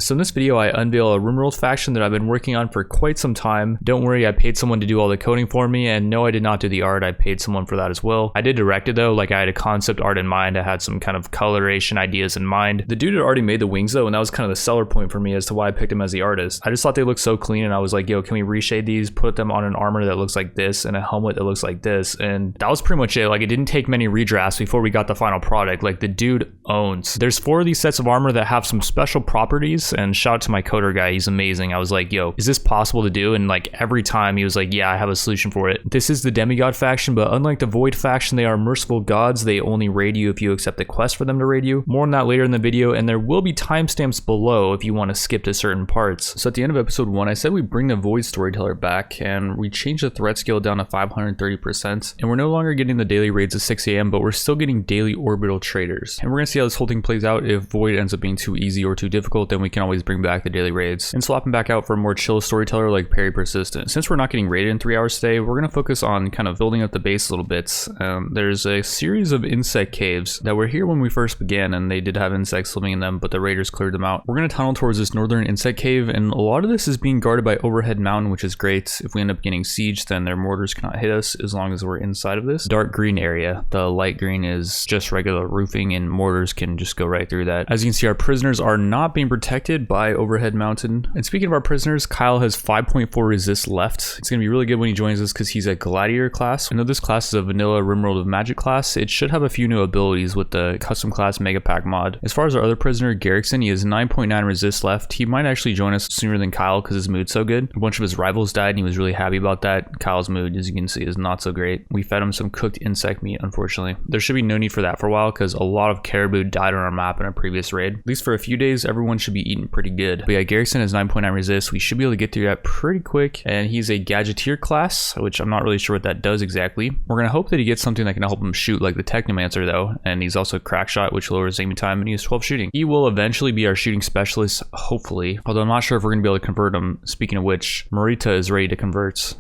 So in this video, I unveil a RimWorld faction that I've been working on for quite some time. Don't worry, I paid someone to do all the coding for me, and no, I did not do the art. I paid someone for that as well. I did direct it though, like I had a concept art in mind. I had some kind of coloration ideas in mind. The dude had already made the wings though, and that was kind of the seller point for me as to why I picked him as the artist. I just thought they looked so clean, and I was like, yo, can we reshade these, put them on an armor that looks like this, and a helmet that looks like this, and that was pretty much it. Like, it didn't take many redrafts before we got the final product. Like, the dude owns. There's 4 of these sets of armor that have some special properties, and shout out to my coder guy, he's amazing. I was like, yo, is this possible to do? And like every time he was like, yeah, I have a solution for it. This is the Demigod faction, but unlike the Void faction, they are merciful gods. They only raid you if you accept the quest for them to raid you. More on that later in the video, and there will be timestamps below if you want to skip to certain parts. So at the end of episode 1, I said we bring the Void storyteller back, and we change the threat scale down to 530%, and we're no longer getting the daily raids at 6 AM, but we're still getting daily orbital traders. And we're gonna see how this whole thing plays out. If Void ends up being too easy or too difficult, then we can always bring back the daily raids and swap them back out for a more chill storyteller like Parry Persistent. Since we're not getting raided in 3 hours today, we're going to focus on kind of building up the base a little bit. There's a series of insect caves that were here when we first began, and they did have insects living in them, but the raiders cleared them out. We're going to tunnel towards this northern insect cave, and a lot of this is being guarded by Overhead Mountain, which is great. If we end up getting sieged, then their mortars cannot hit us as long as we're inside of this dark green area. The light green is just regular roofing, and mortars can just go right through that. As you can see, our prisoners are not being protected by Overhead Mountain. And speaking of our prisoners, Kyle has 5.4 resist left. It's going to be really good when he joins us because he's a gladiator class. I know this class is a vanilla RimWorld of Magic class. It should have a few new abilities with the custom class Mega Pack mod. As far as our other prisoner, Garrickson, he has 9.9 resist left. He might actually join us sooner than Kyle because his mood's so good. A bunch of his rivals died and he was really happy about that. Kyle's mood, as you can see, is not so great. We fed him some cooked insect meat, unfortunately. There should be no need for that for a while because a lot of caribou died on our map in a previous raid. At least for a few days, everyone should be eating pretty good. But yeah, Garrickson has 9.9 resist. We should be able to get through that pretty quick, and he's a Gadgeteer class, which I'm not really sure what that does exactly. We're gonna hope that he gets something that can help him shoot like the Technomancer though, and he's also crack shot, which lowers aiming time, and he has 12 shooting. He will eventually be our shooting specialist, hopefully, although I'm not sure if we're gonna be able to convert him. Speaking of which, Marita is ready to convert.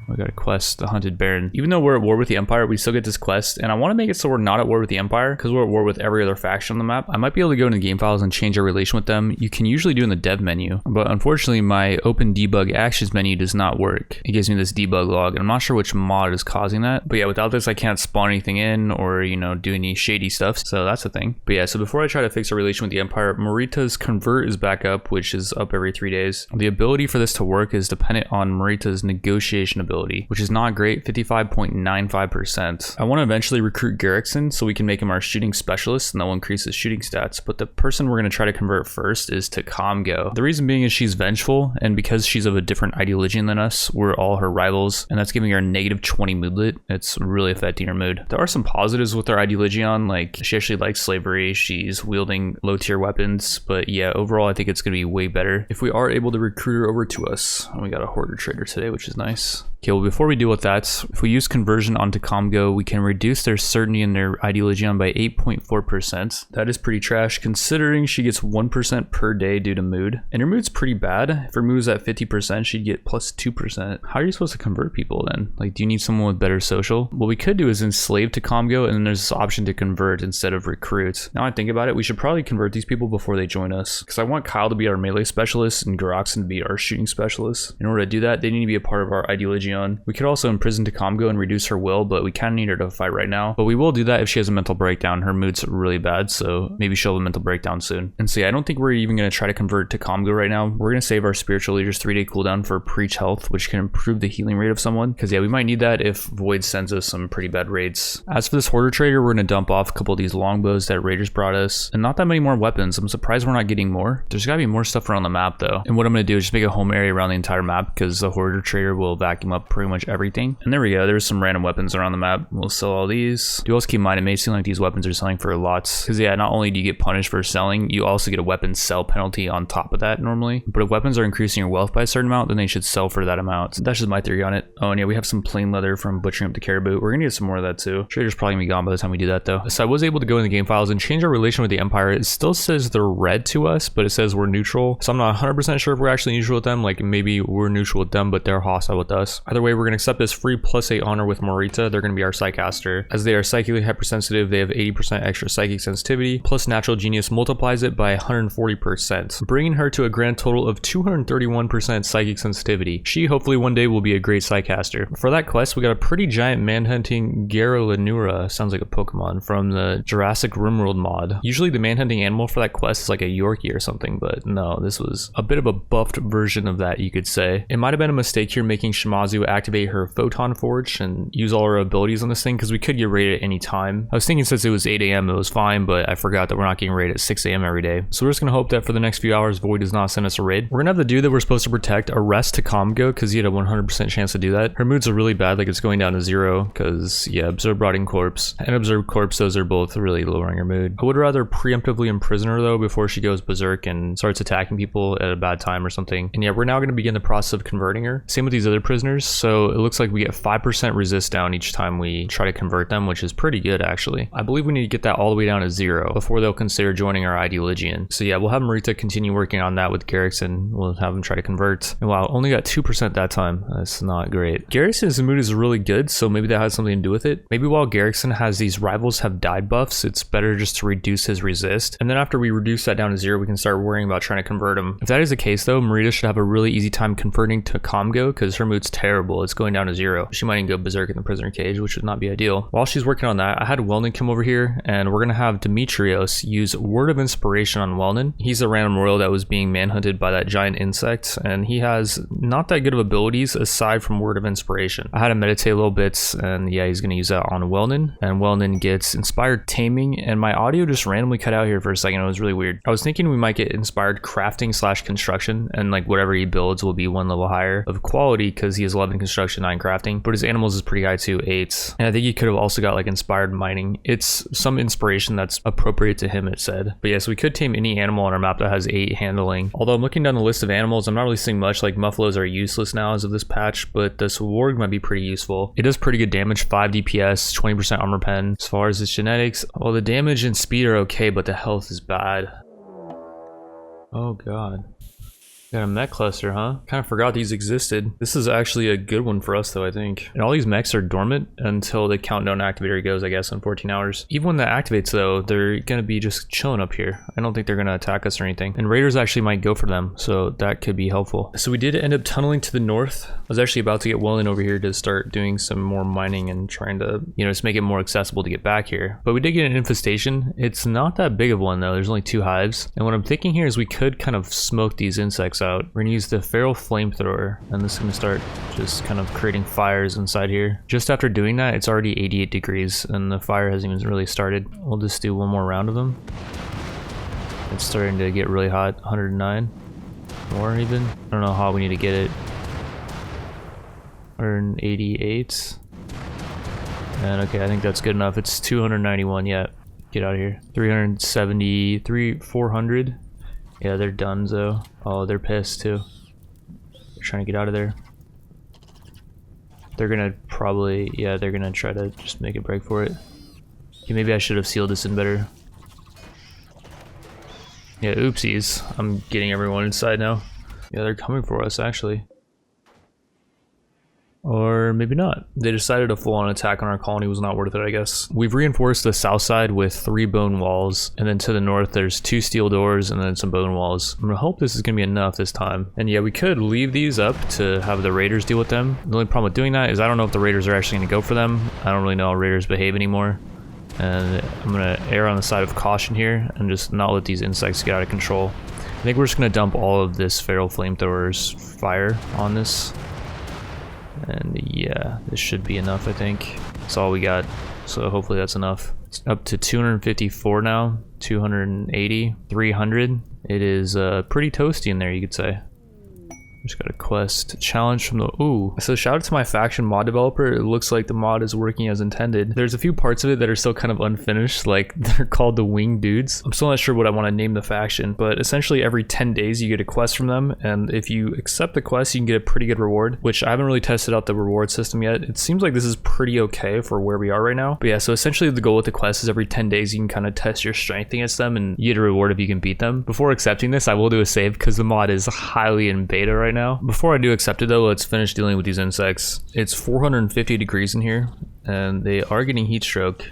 We got a quest, the Hunted Baron. Even though we're at war with the Empire, we still get this quest, and I want to make it so we're not at war with the Empire because we're at war with every other faction on the map. I might be able to go into the game files and change our relation with them. You can usually do in the dev menu, but unfortunately my open debug actions menu does not work. It gives me this debug log, and I'm not sure which mod is causing that. But yeah, without this I can't spawn anything in or, you know, do any shady stuff, so that's a thing. But yeah, so before I try to fix our relation with the Empire, Marita's convert is back up, which is up every 3 days. The ability for this to work is dependent on Marita's negotiation ability, which is not great, 55.95%. I want to eventually recruit Garrickson so we can make him our shooting specialist and that will increase his shooting stats, but the person we're going to try to convert first is to Comgo. The reason being is she's vengeful, and because she's of a different ideology than us, we're all her rivals, and that's giving her a negative 20 moodlet. It's really affecting her mood. There are some positives with her ideology on, like she actually likes slavery, she's wielding low tier weapons, but yeah, overall I think it's going to be way better if we are able to recruit her over to us. And we got a hoarder trader today, which is nice. Okay, well, before we deal with that, if we use conversion onto Comgo, we can reduce their certainty and their ideology on by 8.4%. That is pretty trash considering she gets 1% per day due to mood. And her mood's pretty bad. If her mood's at 50%, she'd get plus 2%. How are you supposed to convert people then? Like, do you need someone with better social? What we could do is enslave to Comgo, and then there's this option to convert instead of recruit. Now I think about it, we should probably convert these people before they join us, because I want Kyle to be our melee specialist and Garrickson to be our shooting specialist. In order to do that, they need to be a part of our ideology on. We could also imprison Comgo and reduce her will, but we kind of need her to fight right now. But we will do that if she has a mental breakdown. Her mood's really bad, so maybe she'll have a mental breakdown soon. And so yeah, I don't think we're even going to try to convert to Comgo right now. We're going to save our spiritual leader's 3-day cooldown for preach health, which can improve the healing rate of someone, because yeah, we might need that if Void sends us some pretty bad raids. As for this hoarder trader, we're going to dump off a couple of these longbows that raiders brought us, and not that many more weapons. I'm surprised we're not getting more. There's got to be more stuff around the map though, and what I'm going to do is just make a home area around the entire map, because the hoarder trader will vacuum up pretty much everything. And there we go, there's some random weapons around the map. We'll sell all these. Do also keep in mind, it may seem like these weapons are selling for lots, because yeah, not only do you get punished for selling, you also get a weapon sell penalty on top of that normally. But if weapons are increasing your wealth by a certain amount, then they should sell for that amount. So that's just my theory on it. Oh, and yeah, we have some plain leather from butchering up the caribou. We're gonna get some more of that too. Trader's probably gonna be gone by the time we do that though. So I was able to go in the game files and change our relation with the Empire. It still says they're red to us, but it says we're neutral. So I'm not 100% sure if we're actually neutral with them. Like maybe we're neutral with them, but they're hostile with us. Either way, we're going to accept this free +8 honor with Morita. They're going to be our Psycaster. As they are psychically hypersensitive, they have 80% extra psychic sensitivity, plus Natural Genius multiplies it by 140%, bringing her to a grand total of 231% psychic sensitivity. She hopefully one day will be a great Psycaster. For that quest, we got a pretty giant manhunting Garalanura, sounds like a Pokemon, from the Jurassic RimWorld mod. Usually the manhunting animal for that quest is like a Yorkie or something, but no, this was a bit of a buffed version of that, you could say. It might have been a mistake here making Shimazu activate her Photon Forge and use all her abilities on this thing, because we could get raided at any time. I was thinking since it was 8 AM it was fine, but I forgot that we're not getting raided at 6 AM every day. So we're just gonna hope that for the next few hours Void does not send us a raid. We're gonna have the dude that we're supposed to protect arrest Takamgo, because he had a 100% chance to do that. Her moods are really bad, like it's going down to 0, because yeah, Observed Rotting Corpse and Observed Corpse, those are both really lowering her mood. I would rather preemptively imprison her though before she goes berserk and starts attacking people at a bad time or something. And yeah, we're now gonna begin the process of converting her. Same with these other prisoners, so it looks like we get 5% resist down each time we try to convert them, which is pretty good actually. I believe we need to get that all the way down to 0 before they'll consider joining our ID Legion. So yeah, we'll have Marita continue working on that with Garrickson. We'll have him try to convert. And wow, only got 2% that time. That's not great. Garrickson's mood is really good, so maybe that has something to do with it. Maybe while Garrickson has these rivals have died buffs, it's better just to reduce his resist. And then after we reduce that down to 0, we can start worrying about trying to convert him. If that is the case though, Marita should have a really easy time converting to Comgo, because her mood's terrible. It's going down to 0. She might even go berserk in the prisoner cage, which would not be ideal. While she's working on that, I had Wellnan come over here, and we're gonna have Demetrios use Word of Inspiration on Wellnan. He's a random royal that was being manhunted by that giant insect, and he has not that good of abilities aside from Word of Inspiration. I had him meditate a little bit, and yeah, he's gonna use that on Wellnan, and Wellnan gets Inspired Taming, and my audio just randomly cut out here for a second. It was really weird. I was thinking we might get Inspired Crafting / Construction, and like whatever he builds will be 1 level higher of quality, because he has 11 construction, 9 crafting, but his animals is pretty high too, 8. And I think he could have also got like Inspired Mining. It's some inspiration that's appropriate to him, it said. But yeah, so we could tame any animal on our map that has 8 handling. Although I'm looking down the list of animals, I'm not really seeing much. Like Muffaloes are useless now as of this patch, but this Warg might be pretty useful. It does pretty good damage, 5 DPS, 20% armor pen. As far as its genetics, well, the damage and speed are okay, but the health is bad. Oh god. Got a mech cluster, huh? Kind of forgot these existed. This is actually a good one for us though, I think. And all these mechs are dormant until the countdown activator goes, I guess, in 14 hours. Even when that activates though, they're gonna be just chilling up here. I don't think they're gonna attack us or anything. And raiders actually might go for them, so that could be helpful. So we did end up tunneling to the north. I was actually about to get Wellnan over here to start doing some more mining and trying to, you know, just make it more accessible to get back here. But we did get an infestation. It's not that big of one though. There's only 2 hives. And what I'm thinking here is we could kind of smoke these insects out. We're gonna use the Feral Flamethrower, and this is gonna start just kind of creating fires inside here. Just after doing that, it's already 88 degrees and the fire hasn't even really started. We'll just do 1 more round of them. It's starting to get really hot, 109. More even. I don't know how we need to get it. 188. And okay, I think that's good enough. It's 291 yet. Get out of here. 373, 400. Yeah, they're done though. Oh, they're pissed too. They're trying to get out of there. They're gonna probably, yeah, they're gonna try to just make a break for it. Okay, maybe I should have sealed this in better. Yeah, oopsies. I'm getting everyone inside now. Yeah, they're coming for us actually. Or maybe not. They decided a full-on attack on our colony was not worth it, I guess. We've reinforced the south side with 3 bone walls, and then to the north there's 2 steel doors and then some bone walls. I'm gonna hope this is gonna be enough this time. And yeah, we could leave these up to have the raiders deal with them. The only problem with doing that is I don't know if the raiders are actually gonna go for them. I don't really know how raiders behave anymore. And I'm gonna err on the side of caution here and just not let these insects get out of control. I think we're just gonna dump all of this Feral Flamethrower's fire on this. And yeah, this should be enough, I think. That's all we got, so hopefully that's enough. It's up to 254 now, 280, 300. It is pretty toasty in there, you could say. Just got a quest challenge from the ooh. So shout out to my faction mod developer. It looks like the mod is working as intended. There's a few parts of it that are still kind of unfinished, like they're called the winged dudes. I'm still not sure what I want to name the faction, but essentially every 10 days you get a quest from them, and if you accept the quest you can get a pretty good reward, which I haven't really tested out the reward system yet. It seems like this is pretty okay for where we are right now. But yeah, so essentially the goal with the quest is every 10 days you can kind of test your strength against them and you get a reward if you can beat them. Before accepting this, I will do a save because the mod is highly in beta right now. now. Before I do accept it though, let's finish dealing with these insects. It's 450 degrees in here, and they are getting heat stroke.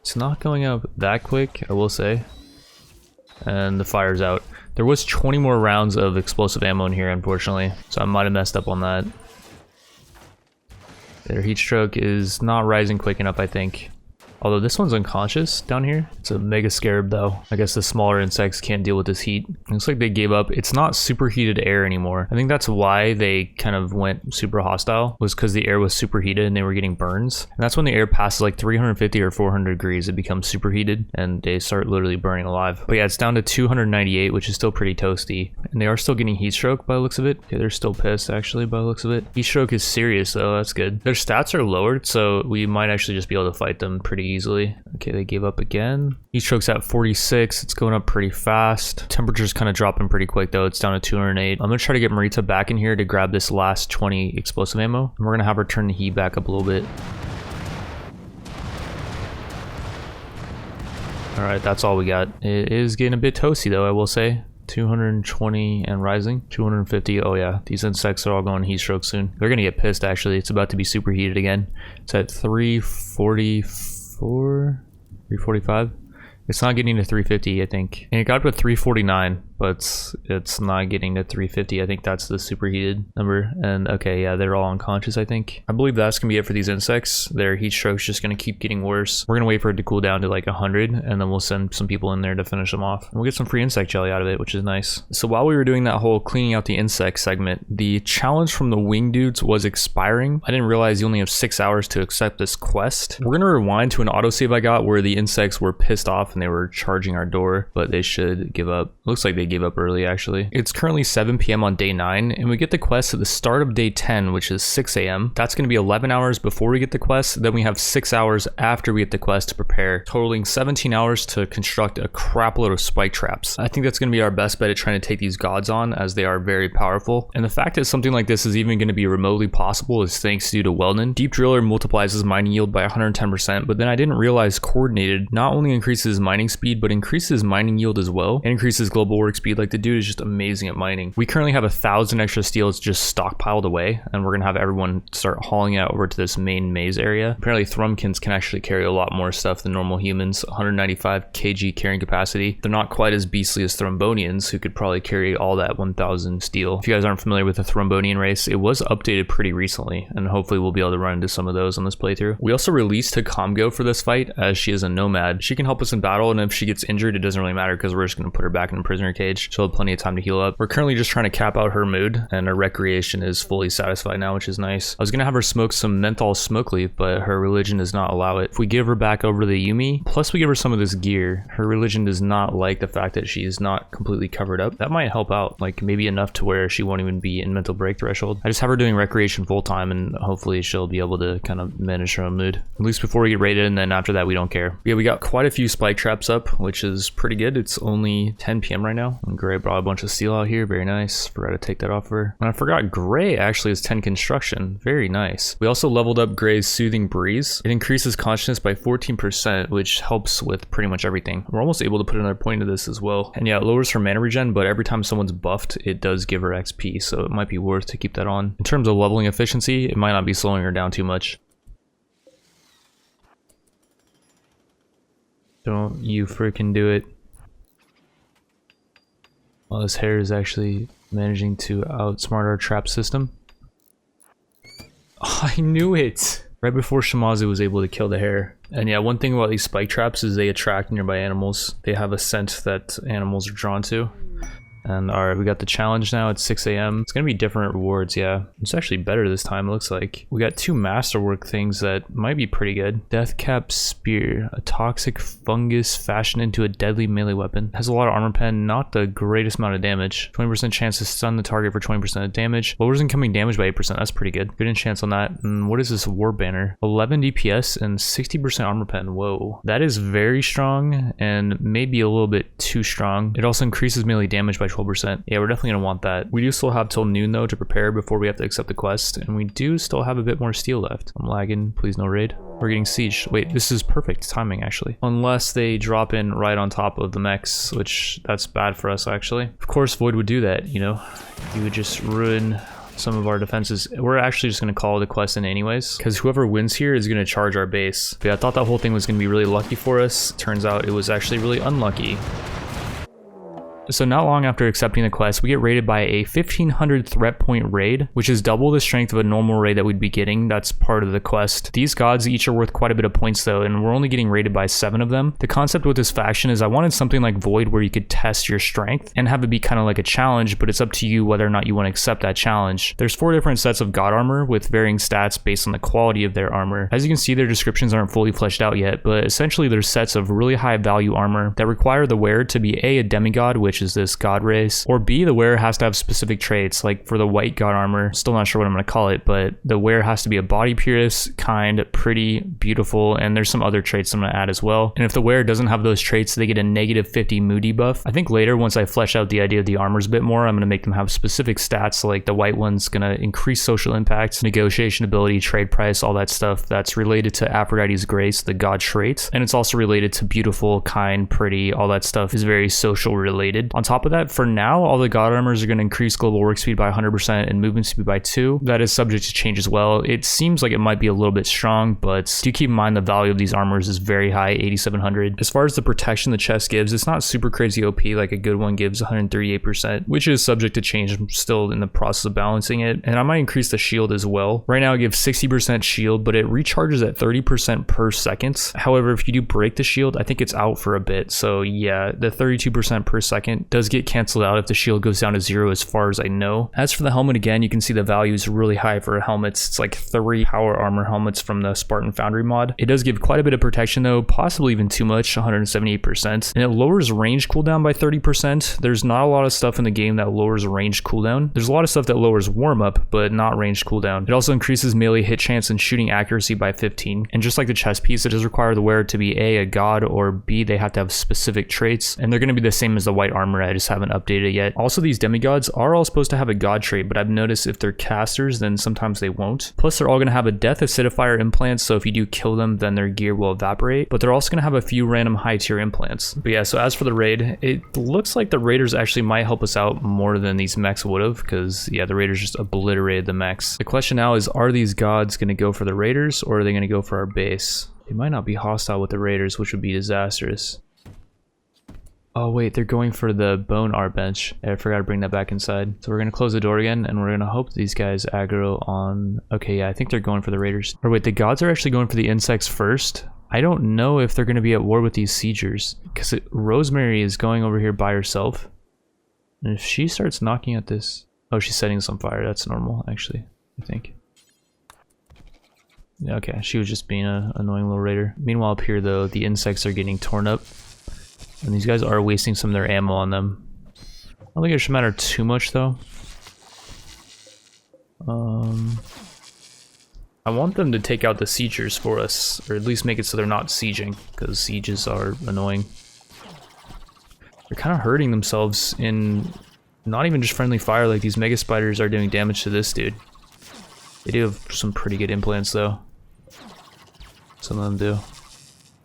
It's not going up that quick, I will say. And the fire's out. There was 20 more rounds of explosive ammo in here, unfortunately, so I might have messed up on that. Their heat stroke is not rising quick enough, I think. Although this one's unconscious down here. It's a mega scarab though. I guess the smaller insects can't deal with this heat. Looks like they gave up. It's not superheated air anymore. I think that's why they kind of went super hostile, was because the air was superheated and they were getting burns. And that's when the air passes like 350 or 400 degrees, it becomes superheated and they start literally burning alive. But yeah, it's down to 298, which is still pretty toasty. And they are still getting heat stroke by the looks of it. Okay, they're still pissed actually by the looks of it. Heat stroke is serious though, that's good. Their stats are lowered, so we might actually just be able to fight them pretty easily. Okay, they gave up again. Heat stroke's at 46. It's going up pretty fast. Temperature's kind of dropping pretty quick though. It's down to 208. I'm gonna try to get Marita back in here to grab this last 20 explosive ammo. And we're gonna have her turn the heat back up a little bit. All right, that's all we got. It is getting a bit toasty though, I will say. 220 and rising. 250. Oh yeah, these insects are all going heat stroke soon. They're gonna get pissed actually. It's about to be superheated again. It's at 344, 345. It's not getting to 350, I think. And it got up to 349, but it's not getting to 350. I think that's the superheated number. And okay, yeah, they're all unconscious, I think. I believe that's gonna be it for these insects. Their heat stroke's just gonna keep getting worse. We're gonna wait for it to cool down to like 100, and then we'll send some people in there to finish them off. And we'll get some free insect jelly out of it, which is nice. So while we were doing that whole cleaning out the insect segment, the challenge from the wing dudes was expiring. I didn't realize you only have 6 hours to accept this quest. We're gonna rewind to an autosave I got where the insects were pissed off and they were charging our door, but they should give up. Looks like they gave up early actually. It's currently 7 p.m. on day 9, and we get the quest at the start of day 10, which is 6 a.m. That's going to be 11 hours before we get the quest. Then we have 6 hours after we get the quest to prepare, totaling 17 hours to construct a crap load of spike traps. I think that's going to be our best bet at trying to take these gods on, as they are very powerful. And the fact that something like this is even going to be remotely possible is thanks due to Weldon. Deep Driller multiplies his mining yield by 110%, but then I didn't realize Coordinated not only increases mining speed, but increases mining yield as well, and increases global work speed. Like, the dude is just amazing at mining. We currently have 1,000 extra steels just stockpiled away, and we're gonna have everyone start hauling it over to this main maze area. Apparently Thrumkins can actually carry a lot more stuff than normal humans. 195 kg carrying capacity. They're not quite as beastly as Thrumbonians, who could probably carry all that 1,000 steel. If you guys aren't familiar with the Thrumbonian race, it was updated pretty recently, and hopefully we'll be able to run into some of those on this playthrough. We also released Hakamgo for this fight, as she is a nomad. She can help us in battle, and if she gets injured, it doesn't really matter because we're just going to put her back in a prisoner cage. She'll have plenty of time to heal up. We're currently just trying to cap out her mood, and her recreation is fully satisfied now, which is nice. I was going to have her smoke some menthol smoke leaf, but her religion does not allow it. If we give her back over to the Yumi, plus we give her some of this gear, her religion does not like the fact that she is not completely covered up. That might help out, like maybe enough to where she won't even be in mental break threshold. I just have her doing recreation full time, and hopefully she'll be able to kind of manage her own mood, at least before we get raided, and then after that we don't care. Yeah, we got quite a few spike traps up, which is pretty good. It's only 10 p.m. right now. And Gray brought a bunch of steel out here. Very nice. Forgot to take that off her. And I forgot Gray actually is 10 construction. Very nice. We also leveled up Gray's Soothing Breeze. It increases consciousness by 14%, which helps with pretty much everything. We're almost able to put another point into this as well. And yeah, it lowers her mana regen, but every time someone's buffed, it does give her XP, so it might be worth to keep that on. In terms of leveling efficiency, it might not be slowing her down too much. Don't you freaking do it. Well, this hare is actually managing to outsmart our trap system. Oh, I knew it! Right before Shimazu was able to kill the hare. And yeah, one thing about these spike traps is they attract nearby animals. They have a scent that animals are drawn to. And alright, we got the challenge now at 6 a.m. It's gonna be different rewards, yeah. It's actually better this time, it looks like. We got 2 masterwork things that might be pretty good. Deathcap Spear, a toxic fungus fashioned into a deadly melee weapon. Has a lot of armor pen, not the greatest amount of damage. 20% chance to stun the target for 20% of damage. Lowers incoming damage by 8%, that's pretty good. Good chance on that. And what is this war banner? 11 DPS and 60% armor pen, whoa. That is very strong and maybe a little bit too strong. It also increases melee damage by 12%. Yeah, we're definitely gonna want that. We do still have till noon though to prepare before we have to accept the quest, and we do still have a bit more steel left. I'm lagging, please no raid. We're getting sieged. Wait, this is perfect timing actually. Unless they drop in right on top of the mechs, which that's bad for us actually. Of course Void would do that, you know? He would just ruin some of our defenses. We're actually just going to call the quest in anyways, because whoever wins here is going to charge our base. But yeah, I thought that whole thing was going to be really lucky for us. Turns out it was actually really unlucky. So not long after accepting the quest, we get raided by a 1500 threat point raid, which is double the strength of a normal raid that we'd be getting. That's part of the quest. These gods each are worth quite a bit of points though, and we're only getting raided by 7 of them. The concept with this faction is I wanted something like Void where you could test your strength and have it be kind of like a challenge, but it's up to you whether or not you want to accept that challenge. There's 4 different sets of god armor with varying stats based on the quality of their armor. As you can see, their descriptions aren't fully fleshed out yet, but essentially there's sets of really high value armor that require the wearer to be a demigod, which is this god race, or B, the wearer has to have specific traits. Like for the white god armor, still not sure what I'm going to call it, but the wearer has to be a body purist, kind, pretty, beautiful, and there's some other traits I'm going to add as well. And if the wearer doesn't have those traits, they get a negative 50 mood debuff. I think later, once I flesh out the idea of the armors a bit more, I'm going to make them have specific stats, like the white one's going to increase social impact, negotiation ability, trade price, all that stuff that's related to Aphrodite's grace, the god trait, and it's also related to beautiful, kind, pretty, all that stuff is very social related. On top of that, for now, all the god armors are going to increase global work speed by 100% and movement speed by 2. That is subject to change as well. It seems like it might be a little bit strong, but do keep in mind the value of these armors is very high, 8700. As far as the protection the chest gives, it's not super crazy OP, like a good one gives 138%, which is subject to change. I'm still in the process of balancing it, and I might increase the shield as well. Right now it gives 60% shield, but it recharges at 30% per second. However, if you do break the shield, I think it's out for a bit, so yeah, the 32% per second does get canceled out if the shield goes down to 0 as far as I know. As for the helmet, again, you can see the value is really high for helmets. It's like 3 power armor helmets from the Spartan Foundry mod. It does give quite a bit of protection though, possibly even too much, 178%, and it lowers range cooldown by 30%. There's not a lot of stuff in the game that lowers range cooldown. There's a lot of stuff that lowers warm up, but not range cooldown. It also increases melee hit chance and shooting accuracy by 15. And just like the chest piece, it does require the wearer to be a god, or B, they have to have specific traits, and they're going to be the same as the white armor. I just haven't updated it yet. Also, these demigods are all supposed to have a god trait, but I've noticed if they're casters, then sometimes they won't. Plus, they're all going to have a death acidifier implant, so if you do kill them, then their gear will evaporate, but they're also going to have a few random high tier implants. But yeah, so as for the raid, it looks like the raiders actually might help us out more than these mechs would have, because yeah, the raiders just obliterated the mechs. The question now is, are these gods going to go for the raiders, or are they going to go for our base? They might not be hostile with the raiders, which would be disastrous. Oh wait, they're going for the bone art bench. I forgot to bring that back inside. So we're going to close the door again, and we're going to hope these guys aggro on... Okay, yeah, I think they're going for the raiders. Or wait, the gods are actually going for the insects first. I don't know if they're going to be at war with these siegers, because Rosemary is going over here by herself. And if she starts knocking at this... Oh, she's setting this on fire. That's normal, actually, I think. Yeah, okay, she was just being an annoying little raider. Meanwhile, up here, though, the insects are getting torn up. And these guys are wasting some of their ammo on them. I don't think it should matter too much, though. I want them to take out the siegers for us, or at least make it so they're not sieging, because sieges are annoying. They're kind of hurting themselves in not even just friendly fire, like these mega spiders are doing damage to this dude. They do have some pretty good implants, though. Some of them do.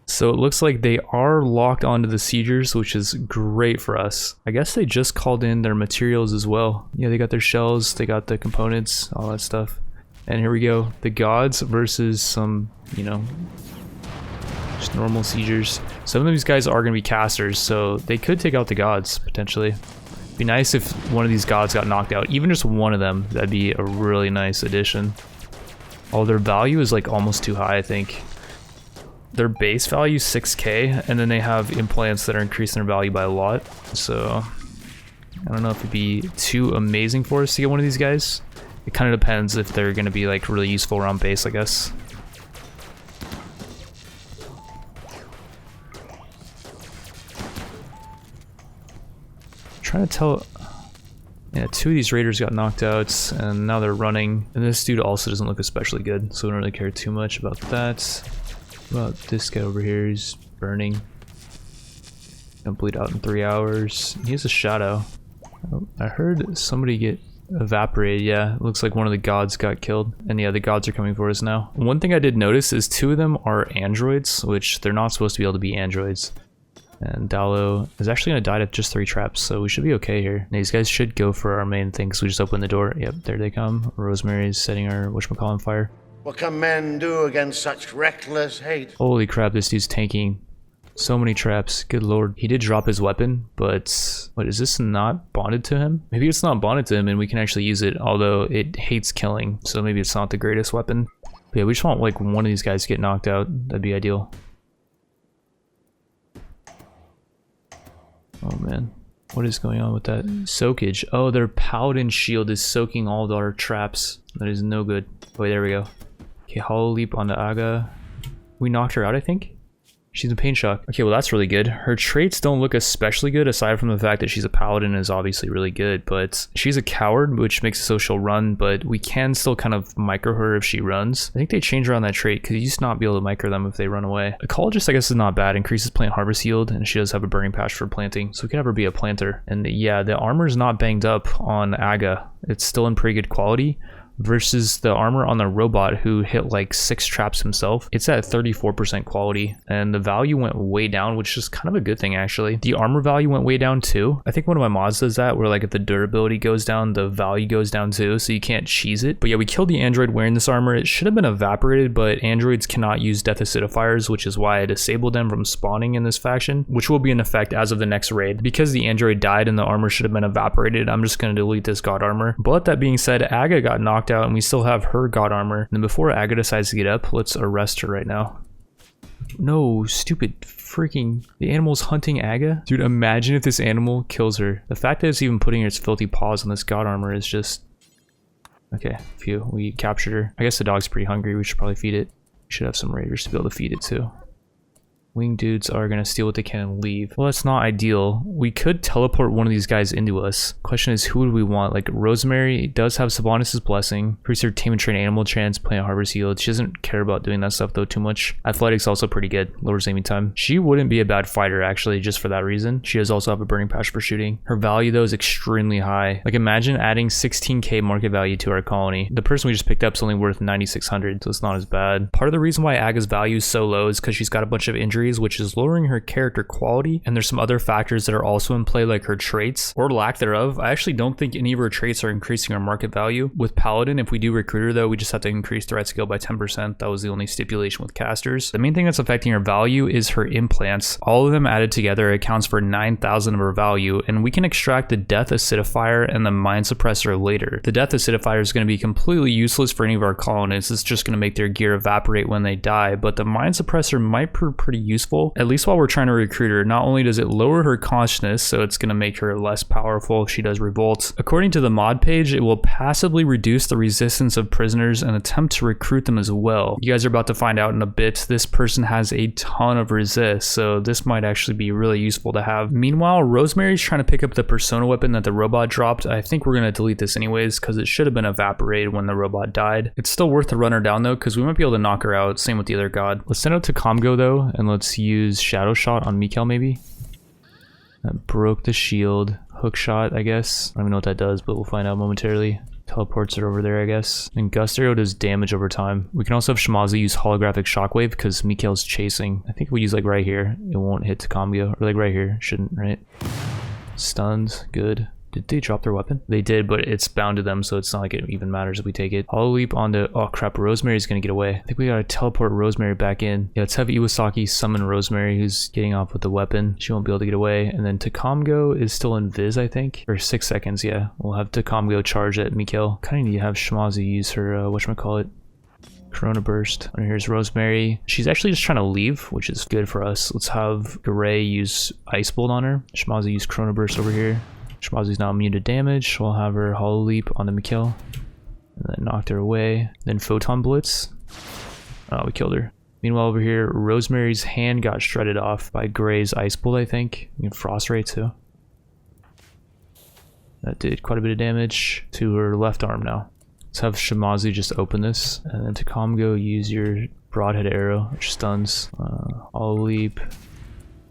So it looks like they are locked onto the siegers, which is great for us. I guess they just called in their materials as well. Yeah, they got their shells, they got the components, all that stuff. And here we go, the gods versus some, you know, just normal siegers. Some of these guys are going to be casters, so they could take out the gods, potentially. It'd be nice if one of these gods got knocked out, even just one of them. That'd be a really nice addition. Oh, their value is like almost too high, I think. Their base value is 6k, and then they have implants that are increasing their value by a lot. So I don't know if it'd be too amazing for us to get one of these guys. It kind of depends if they're going to be like really useful around base, I guess. I'm trying to tell. Yeah, 2 of these raiders got knocked out, and now they're running. And this dude also doesn't look especially good, so we don't really care too much about that. What about this guy over here? He's burning. Gonna bleed out in 3 hours. He has a shadow. Oh, I heard somebody get evaporated. Yeah, it looks like one of the gods got killed. And yeah, the gods are coming for us now. One thing I did notice is 2 of them are androids, which they're not supposed to be able to be androids. And Dalo is actually going to die to just 3 traps, so we should be okay here. And these guys should go for our main thing, because we just opened the door. Yep, there they come. Rosemary's setting our whatchamacallit on fire. What can men do against such reckless hate? Holy crap, this dude's tanking. So many traps, good lord. He did drop his weapon, but what, is this not bonded to him? Maybe it's not bonded to him and we can actually use it, although it hates killing, so maybe it's not the greatest weapon. But yeah, we just want like one of these guys to get knocked out. That'd be ideal. Oh man, what is going on with that? Soakage. Oh, their paladin shield is soaking all of our traps. That is no good. Oh, there we go. Okay, Hollow Leap onto Aga. We knocked her out, I think? She's in pain shock. Okay, well that's really good. Her traits don't look especially good, aside from the fact that she's a paladin is obviously really good, but she's a coward, which makes it so she'll run, but we can still kind of micro her if she runs. I think they changed her on that trait, because you used to not be able to micro them if they run away. Ecologist, I guess, is not bad. Increases plant harvest yield, and she does have a burning patch for planting, so we can have her be a planter. And yeah, the armor is not banged up on Aga. It's still in pretty good quality. Versus the armor on the robot who hit like 6 traps himself. It's at 34% quality and the value went way down, which is kind of a good thing actually. The armor value went way down too. I think one of my mods does that where like if the durability goes down, the value goes down too, so you can't cheese it. But yeah, we killed the android wearing this armor. It should have been evaporated, but androids cannot use death acidifiers, which is why I disabled them from spawning in this faction, which will be in effect as of the next raid. Because the android died and the armor should have been evaporated, I'm just going to delete this god armor. But that being said, Aga got knocked out and we still have her god armor. And then before Aga decides to get up, let's arrest her right now. No, stupid freaking, the animal's hunting Aga? Dude, imagine if this animal kills her. The fact that it's even putting its filthy paws on this god armor is just... Okay, phew, we captured her. I guess the dog's pretty hungry, we should probably feed it. We should have some raiders to be able to feed it too. Winged dudes are gonna steal what they can and leave. Well, that's not ideal. We could teleport one of these guys into us. Question is, who would we want? Like, Rosemary does have Sylvanas' Blessing. Increase her tame and train animal chance, plant harvest yield. She doesn't care about doing that stuff though too much. Athletics also pretty good. Lowers aiming time. She wouldn't be a bad fighter actually, just for that reason. She does also have a burning patch for shooting. Her value though is extremely high. Like, imagine adding 16k market value to our colony. The person we just picked up is only worth 9,600, so it's not as bad. Part of the reason why Aga's value is so low is because she's got a bunch of injuries, which is lowering her character quality, and there's some other factors that are also in play, like her traits or lack thereof. I actually don't think any of her traits are increasing our market value. With Paladin, if we do recruit her though, we just have to increase threat skill by 10%. That was the only stipulation with casters. The main thing that's affecting her value is her implants. All of them added together accounts for 9,000 of her value, and we can extract the death acidifier and the mind suppressor later. The death acidifier is going to be completely useless for any of our colonists. It's just going to make their gear evaporate when they die, but the mind suppressor might prove pretty useful, at least while we're trying to recruit her. Not only does it lower her consciousness, so it's going to make her less powerful if she does revolt. According to the mod page, it will passively reduce the resistance of prisoners and attempt to recruit them as well. You guys are about to find out in a bit. This person has a ton of resist, so this might actually be really useful to have. Meanwhile, Rosemary's trying to pick up the persona weapon that the robot dropped. I think we're going to delete this anyways because it should have been evaporated when the robot died. It's still worth to run her down though, because we might be able to knock her out. Same with the other god. Let's send out to Comgo though, and let's use Shadow Shot on Mikkel maybe. That broke the shield. Hook shot, I guess. I don't even know what that does, but we'll find out momentarily. Teleports it over there, I guess. And Gust Arrow does damage over time. We can also have Shmazi use Holographic Shockwave because Mikkel's chasing. I think if we use like right here, it won't hit Comgo. Or like right here, shouldn't, right? Stuns, good. Did they drop their weapon? They did, but it's bound to them, so it's not like it even matters if we take it. Hollow Leap onto... Oh crap, Rosemary's gonna get away. I think we gotta teleport Rosemary back in. Yeah, let's have Iwasaki summon Rosemary, who's getting off with the weapon. She won't be able to get away. And then Takomgo is still in Viz, I think. For 6 seconds, yeah. We'll have Takomgo charge at Mikkel. Kinda need to have Shmazi use her, whatchamacallit, Corona Burst. And here's Rosemary. She's actually just trying to leave, which is good for us. Let's have Garay use Ice Bolt on her. Shmazi use Corona Burst over here. Shmazi's now immune to damage. We'll have her Hollow Leap onto Mikkel. And then knocked her away. Then Photon Blitz. Oh, we killed her. Meanwhile over here, Rosemary's hand got shredded off by Gray's Ice Bolt, I think. You can Frost Ray too. That did quite a bit of damage to her left arm now. Let's have Shmazi just open this. And then to Comgo, use your Broadhead Arrow, which stuns. Hollow Leap.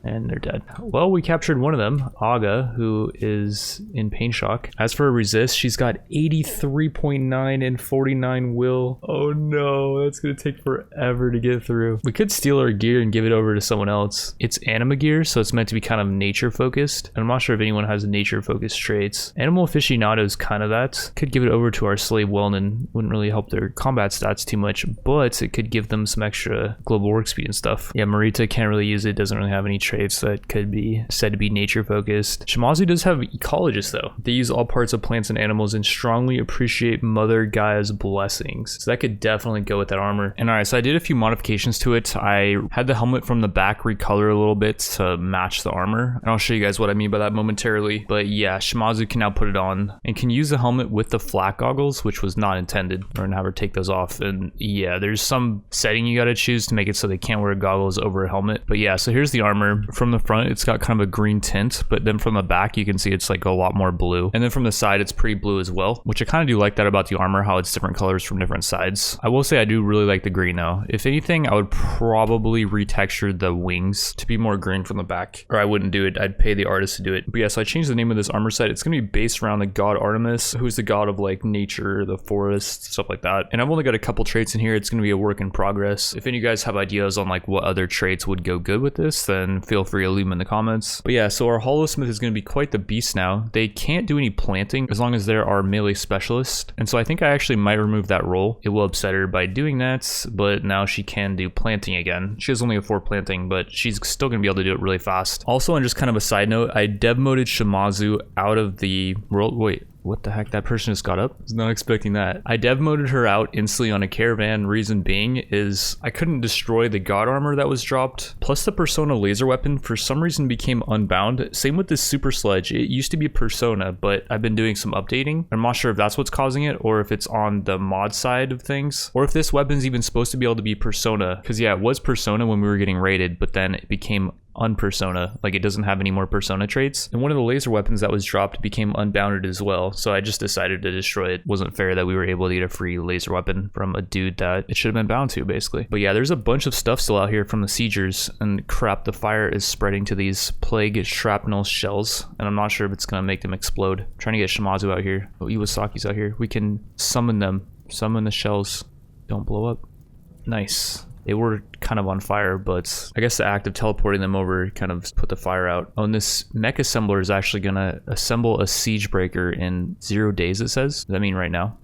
And they're dead. Well, we captured one of them, Aga, who is in pain shock. As for her resist, she's got 83.9 and 49 will. Oh no, that's gonna take forever to get through. We could steal her gear and give it over to someone else. It's anima gear, so it's meant to be kind of nature focused. And I'm not sure if anyone has nature focused traits. Animal aficionado is kind of that. Could give it over to our slave Wellman. Wouldn't really help their combat stats too much, but it could give them some extra global work speed and stuff. Yeah, Marita can't really use it, doesn't really have any traits that could be said to be nature focused. Shimazu does have ecologist though. They use all parts of plants and animals and strongly appreciate Mother Gaia's blessings. So that could definitely go with that armor. And alright, so I did a few modifications to it. I had the helmet from the back recolor a little bit to match the armor. And I'll show you guys what I mean by that momentarily. But yeah, Shimazu can now put it on and can use the helmet with the flak goggles, which was not intended. We're gonna have her take those off. And yeah, there's some setting you gotta choose to make it so they can't wear goggles over a helmet. But yeah, so here's the armor. From the front, it's got kind of a green tint, but then from the back, you can see it's like a lot more blue. And then from the side, it's pretty blue as well, which I kind of do like that about the armor, how it's different colors from different sides. I will say I do really like the green now. If anything, I would probably retexture the wings to be more green from the back, or I wouldn't do it. I'd pay the artist to do it. But yeah, so I changed the name of this armor set. It's gonna be based around the god Artemis, who's the god of like nature, the forest, stuff like that. And I've only got a couple traits in here. It's gonna be a work in progress. If any of you guys have ideas on like what other traits would go good with this, then feel free to leave them in the comments. But yeah, so our Holosmith is gonna be quite the beast now. They can't do any planting as long as they're our melee specialist. And so I think I actually might remove that role. It will upset her by doing that, but now she can do planting again. She has only a 4 planting, but she's still gonna be able to do it really fast. Also, on just kind of a side note, I dev moded Shimazu out of the world. Wait, what the heck? That person just got up? I was not expecting that. I dev moded her out instantly on a Caravan. Reason being is I couldn't destroy the god armor that was dropped. Plus the persona laser weapon for some reason became unbound. Same with this super sledge. It used to be persona, but I've been doing some updating. I'm not sure if that's what's causing it or if it's on the mod side of things or if this weapon's even supposed to be able to be persona. Because yeah, it was persona when we were getting raided, but then it became unpersona, like it doesn't have any more persona traits. And one of the laser weapons that was dropped became unbounded as well, so I just decided to destroy it. Wasn't fair that we were able to get a free laser weapon from a dude that it should have been bound to, basically. But yeah, there's a bunch of stuff still out here from the siegers, and crap, the fire is spreading to these plague shrapnel shells, and I'm not sure if it's gonna make them explode. I'm trying to get Shimazu out here. Oh, Iwasaki's out here. We can summon them. Summon the shells. Don't blow up. Nice. They were kind of on fire, but I guess the act of teleporting them over kind of put the fire out. Oh, and this mech assembler is actually gonna assemble a siege breaker in 0 days, it says. Does that mean right now?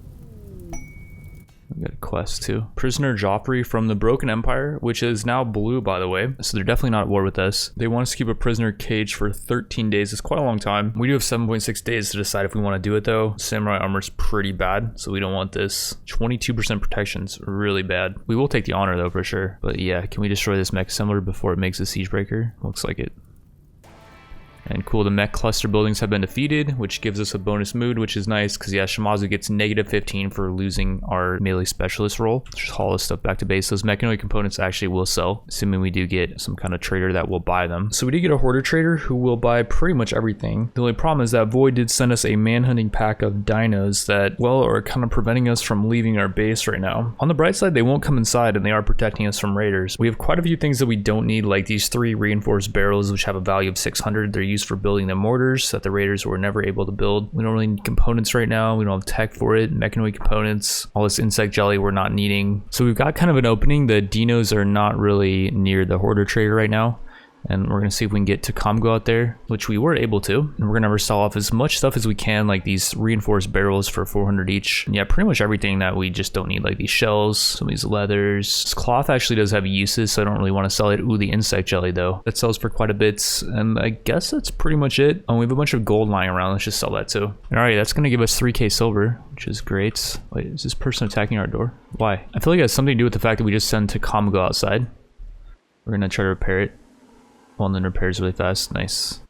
We got a quest too. Prisoner Joffrey from the Broken Empire, which is now blue, by the way. So they're definitely not at war with us. They want us to keep a prisoner caged for 13 days. It's quite a long time. We do have 7.6 days to decide if we want to do it though. Samurai armor's pretty bad, so we don't want this. 22% protection's really bad. We will take the honor though for sure. But yeah, can we destroy this mech assembler before it makes a siege breaker? Looks like it. And cool, the mech cluster buildings have been defeated, which gives us a bonus mood, which is nice because yeah, Shimazu gets -15 for losing our melee specialist role. Let's just haul this stuff back to base. Those mechanoid components actually will sell, assuming we do get some kind of trader that will buy them. So we did get a hoarder trader who will buy pretty much everything. The only problem is that Void did send us a manhunting pack of dinos that, well, are kind of preventing us from leaving our base right now. On the bright side, they won't come inside and they are protecting us from raiders. We have quite a few things that we don't need, like these 3 reinforced barrels, which have a value of 600. They're used for building the mortars that the raiders were never able to build. We don't really need components right now. We don't have tech for it. Mechanoid components, all this insect jelly we're not needing. So we've got kind of an opening. The dinos are not really near the hoarder trader right now. And we're gonna see if we can get to Comgo out there, which we were able to. And we're gonna ever sell off as much stuff as we can, like these reinforced barrels for 400 each. And yeah, pretty much everything that we just don't need, like these shells, some of these leathers. This cloth actually does have uses, so I don't really want to sell it. Ooh, the insect jelly though. That sells for quite a bit. And I guess that's pretty much it. Oh, we have a bunch of gold lying around. Let's just sell that too. Alright, that's gonna give us 3k silver, which is great. Wait, is this person attacking our door? Why? I feel like it has something to do with the fact that we just sent to Comgo outside. We're gonna try to repair it. Well, and then repairs really fast. Nice.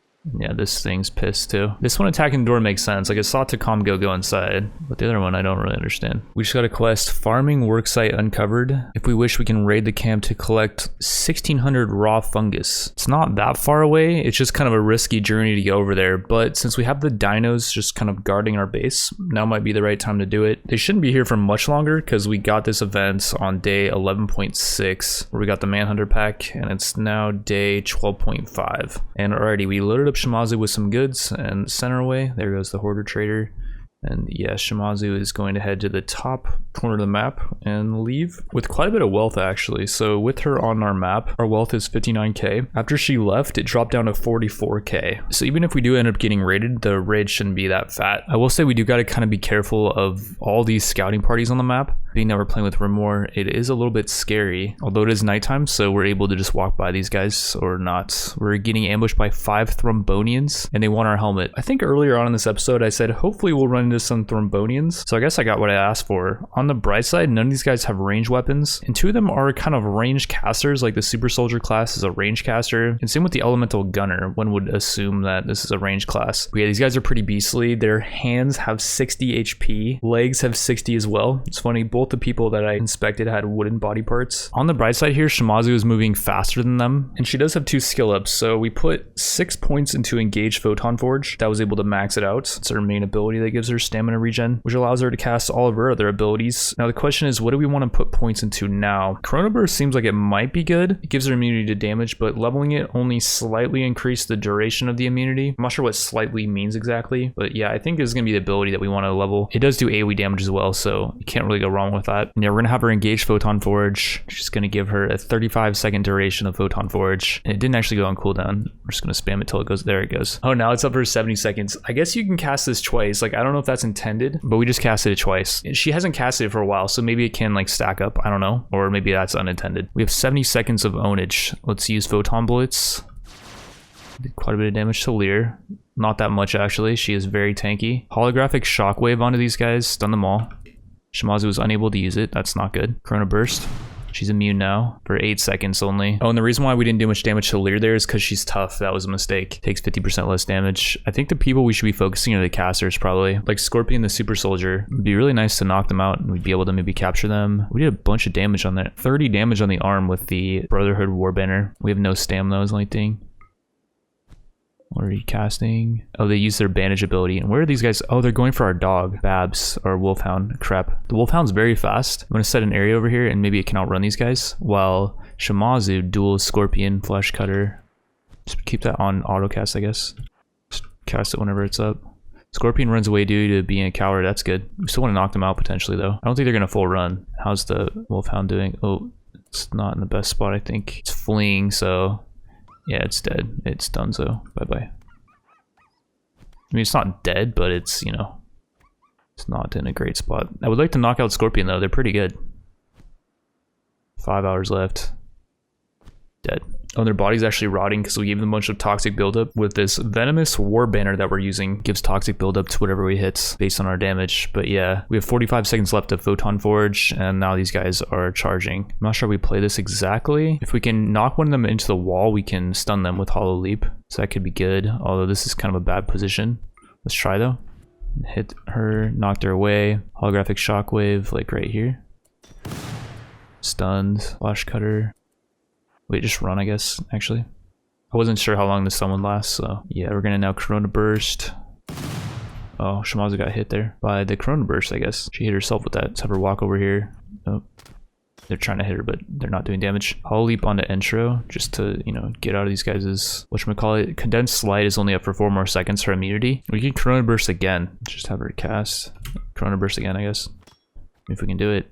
Yeah, this thing's pissed too. This one attacking the door makes sense. Like, it saw Tacom go inside, but the other one I don't really understand. We just got a quest, farming worksite uncovered. If we wish, we can raid the camp to collect 1600 raw fungus. It's not that far away. It's just kind of a risky journey to get over there, but since we have the dinos just kind of guarding our base, now might be the right time to do it. They shouldn't be here for much longer because we got this event on day 11.6 where we got the Manhunter pack, and it's now day 12.5. And already we loaded up Shimazu with some goods and sent her away. There goes the Hoarder Trader. And yeah, Shimazu is going to head to the top corner of the map and leave with quite a bit of wealth actually. So with her on our map, our wealth is 59k. After she left, it dropped down to 44k. So even if we do end up getting raided, the raid shouldn't be that fat. I will say we do got to kind of be careful of all these scouting parties on the map. Being that we're playing with RimWorld, it is a little bit scary, although it is nighttime, so we're able to just walk by these guys or not. We're getting ambushed by 5 Thrumbonians, and they want our helmet. I think earlier on in this episode, I said hopefully we'll run into some Thrumbonians, so I guess I got what I asked for. On the bright side, none of these guys have range weapons, and 2 of them are kind of range casters, like the Super Soldier class is a range caster, and same with the Elemental Gunner. One would assume that this is a range class. But yeah, these guys are pretty beastly. Their hands have 60 HP, legs have 60 as well. It's funny, both the people that I inspected had wooden body parts. On the bright side here, Shimazu is moving faster than them, and she does have 2 skill ups, so we put 6 points into Engage Photon Forge. That was able to max it out. It's her main ability that gives her stamina regen, which allows her to cast all of her other abilities. Now the question is, what do we want to put points into now? Chrono Burst seems like it might be good. It gives her immunity to damage, but leveling it only slightly increased the duration of the immunity. I'm not sure what slightly means exactly, but yeah, I think this is going to be the ability that we want to level. It does do AoE damage as well, so you can't really go wrong with that. Yeah, we're going to have her engage Photon Forge. She's going to give her a 35-second duration of Photon Forge. And it didn't actually go on cooldown. We're just going to spam it till it goes. There it goes. Oh, now it's up for 70 seconds. I guess you can cast this twice. Like, I don't know if that's intended, but we just casted it twice. She hasn't casted it for a while, so maybe it can like stack up. I don't know. Or maybe that's unintended. We have 70 seconds of ownage. Let's use Photon Bullets. Did quite a bit of damage to Lear. Not that much actually. She is very tanky. Holographic Shockwave onto these guys. Stun them all. Shimazu was unable to use it. That's not good. Chrono Burst. She's immune now for 8 seconds only. Oh, and the reason why we didn't do much damage to Lear there is because she's tough. That was a mistake. Takes 50% less damage. I think the people we should be focusing are the casters probably. Like Scorpion the Super Soldier. It'd be really nice to knock them out and we'd be able to maybe capture them. We did a bunch of damage on that. 30 damage on the arm with the Brotherhood Warbanner. We have no stamina is the only thing. What are you casting? Oh, they use their bandage ability. And where are these guys? Oh, they're going for our dog, Babs, or Wolfhound. Crap. The Wolfhound's very fast. I'm going to set an area over here and maybe it can outrun these guys. While Shimazu duels Scorpion, Flesh Cutter. Just keep that on auto cast, I guess. Just cast it whenever it's up. Scorpion runs away due to being a coward. That's good. We still want to knock them out potentially though. I don't think they're going to full run. How's the Wolfhound doing? Oh, it's not in the best spot, I think. It's fleeing, so... yeah, it's dead. It's done, so bye-bye. I mean, it's not dead, but it's, you know, it's not in a great spot. I would like to knock out Scorpion, though. They're pretty good. 5 hours left. Dead. Oh, their body's actually rotting because we gave them a bunch of toxic buildup. With this venomous war banner that we're using, gives toxic buildup to whatever we hit based on our damage. But yeah, we have 45 seconds left of Photon Forge, and now these guys are charging. I'm not sure we play this exactly. If we can knock one of them into the wall, we can stun them with Hollow Leap. So that could be good, although this is kind of a bad position. Let's try though. Hit her, knocked her away. Holographic Shockwave, like right here. Stunned, Flash Cutter. Wait, just run, I guess, actually. I wasn't sure how long this stun would last, so... yeah, we're gonna now Chrono Burst. Oh, Shimazu got hit there by the Chrono Burst, I guess. She hit herself with that. Let's have her walk over here. Oh. They're trying to hit her, but they're not doing damage. Hollow Leap onto Intro, just to, you know, get out of these guys'... whatchamacallit. Condensed Slide is only up for 4 more seconds for immunity. We can Chrono Burst again. Just have her cast. Chrono Burst again, I guess. If we can do it.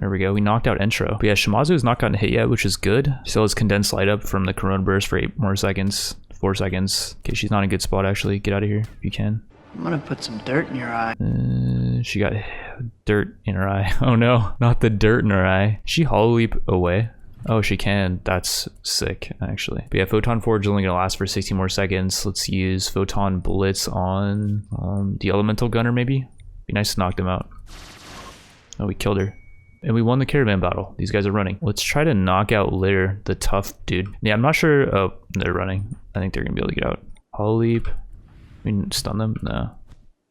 There we go. We knocked out Intro. But yeah, Shimazu has not gotten hit yet, which is good. Still has Condensed Light up from the Corona Burst for 8 more seconds. 4 seconds. Okay, she's not in a good spot, actually. Get out of here if you can. I'm gonna put some dirt in your eye. She got dirt in her eye. Oh no, not the dirt in her eye. She Hollow Leap away. Oh, she can. That's sick, actually. But yeah, Photon Forge is only gonna last for 60 more seconds. Let's use Photon Blitz on the Elemental Gunner, maybe? Be nice to knock them out. Oh, we killed her. And we won the caravan battle. These guys are running. Let's try to knock out Litter, the tough dude. Yeah, I'm not sure. Oh, they're running. I think they're gonna be able to get out. Hollow leap. We can stun them? No.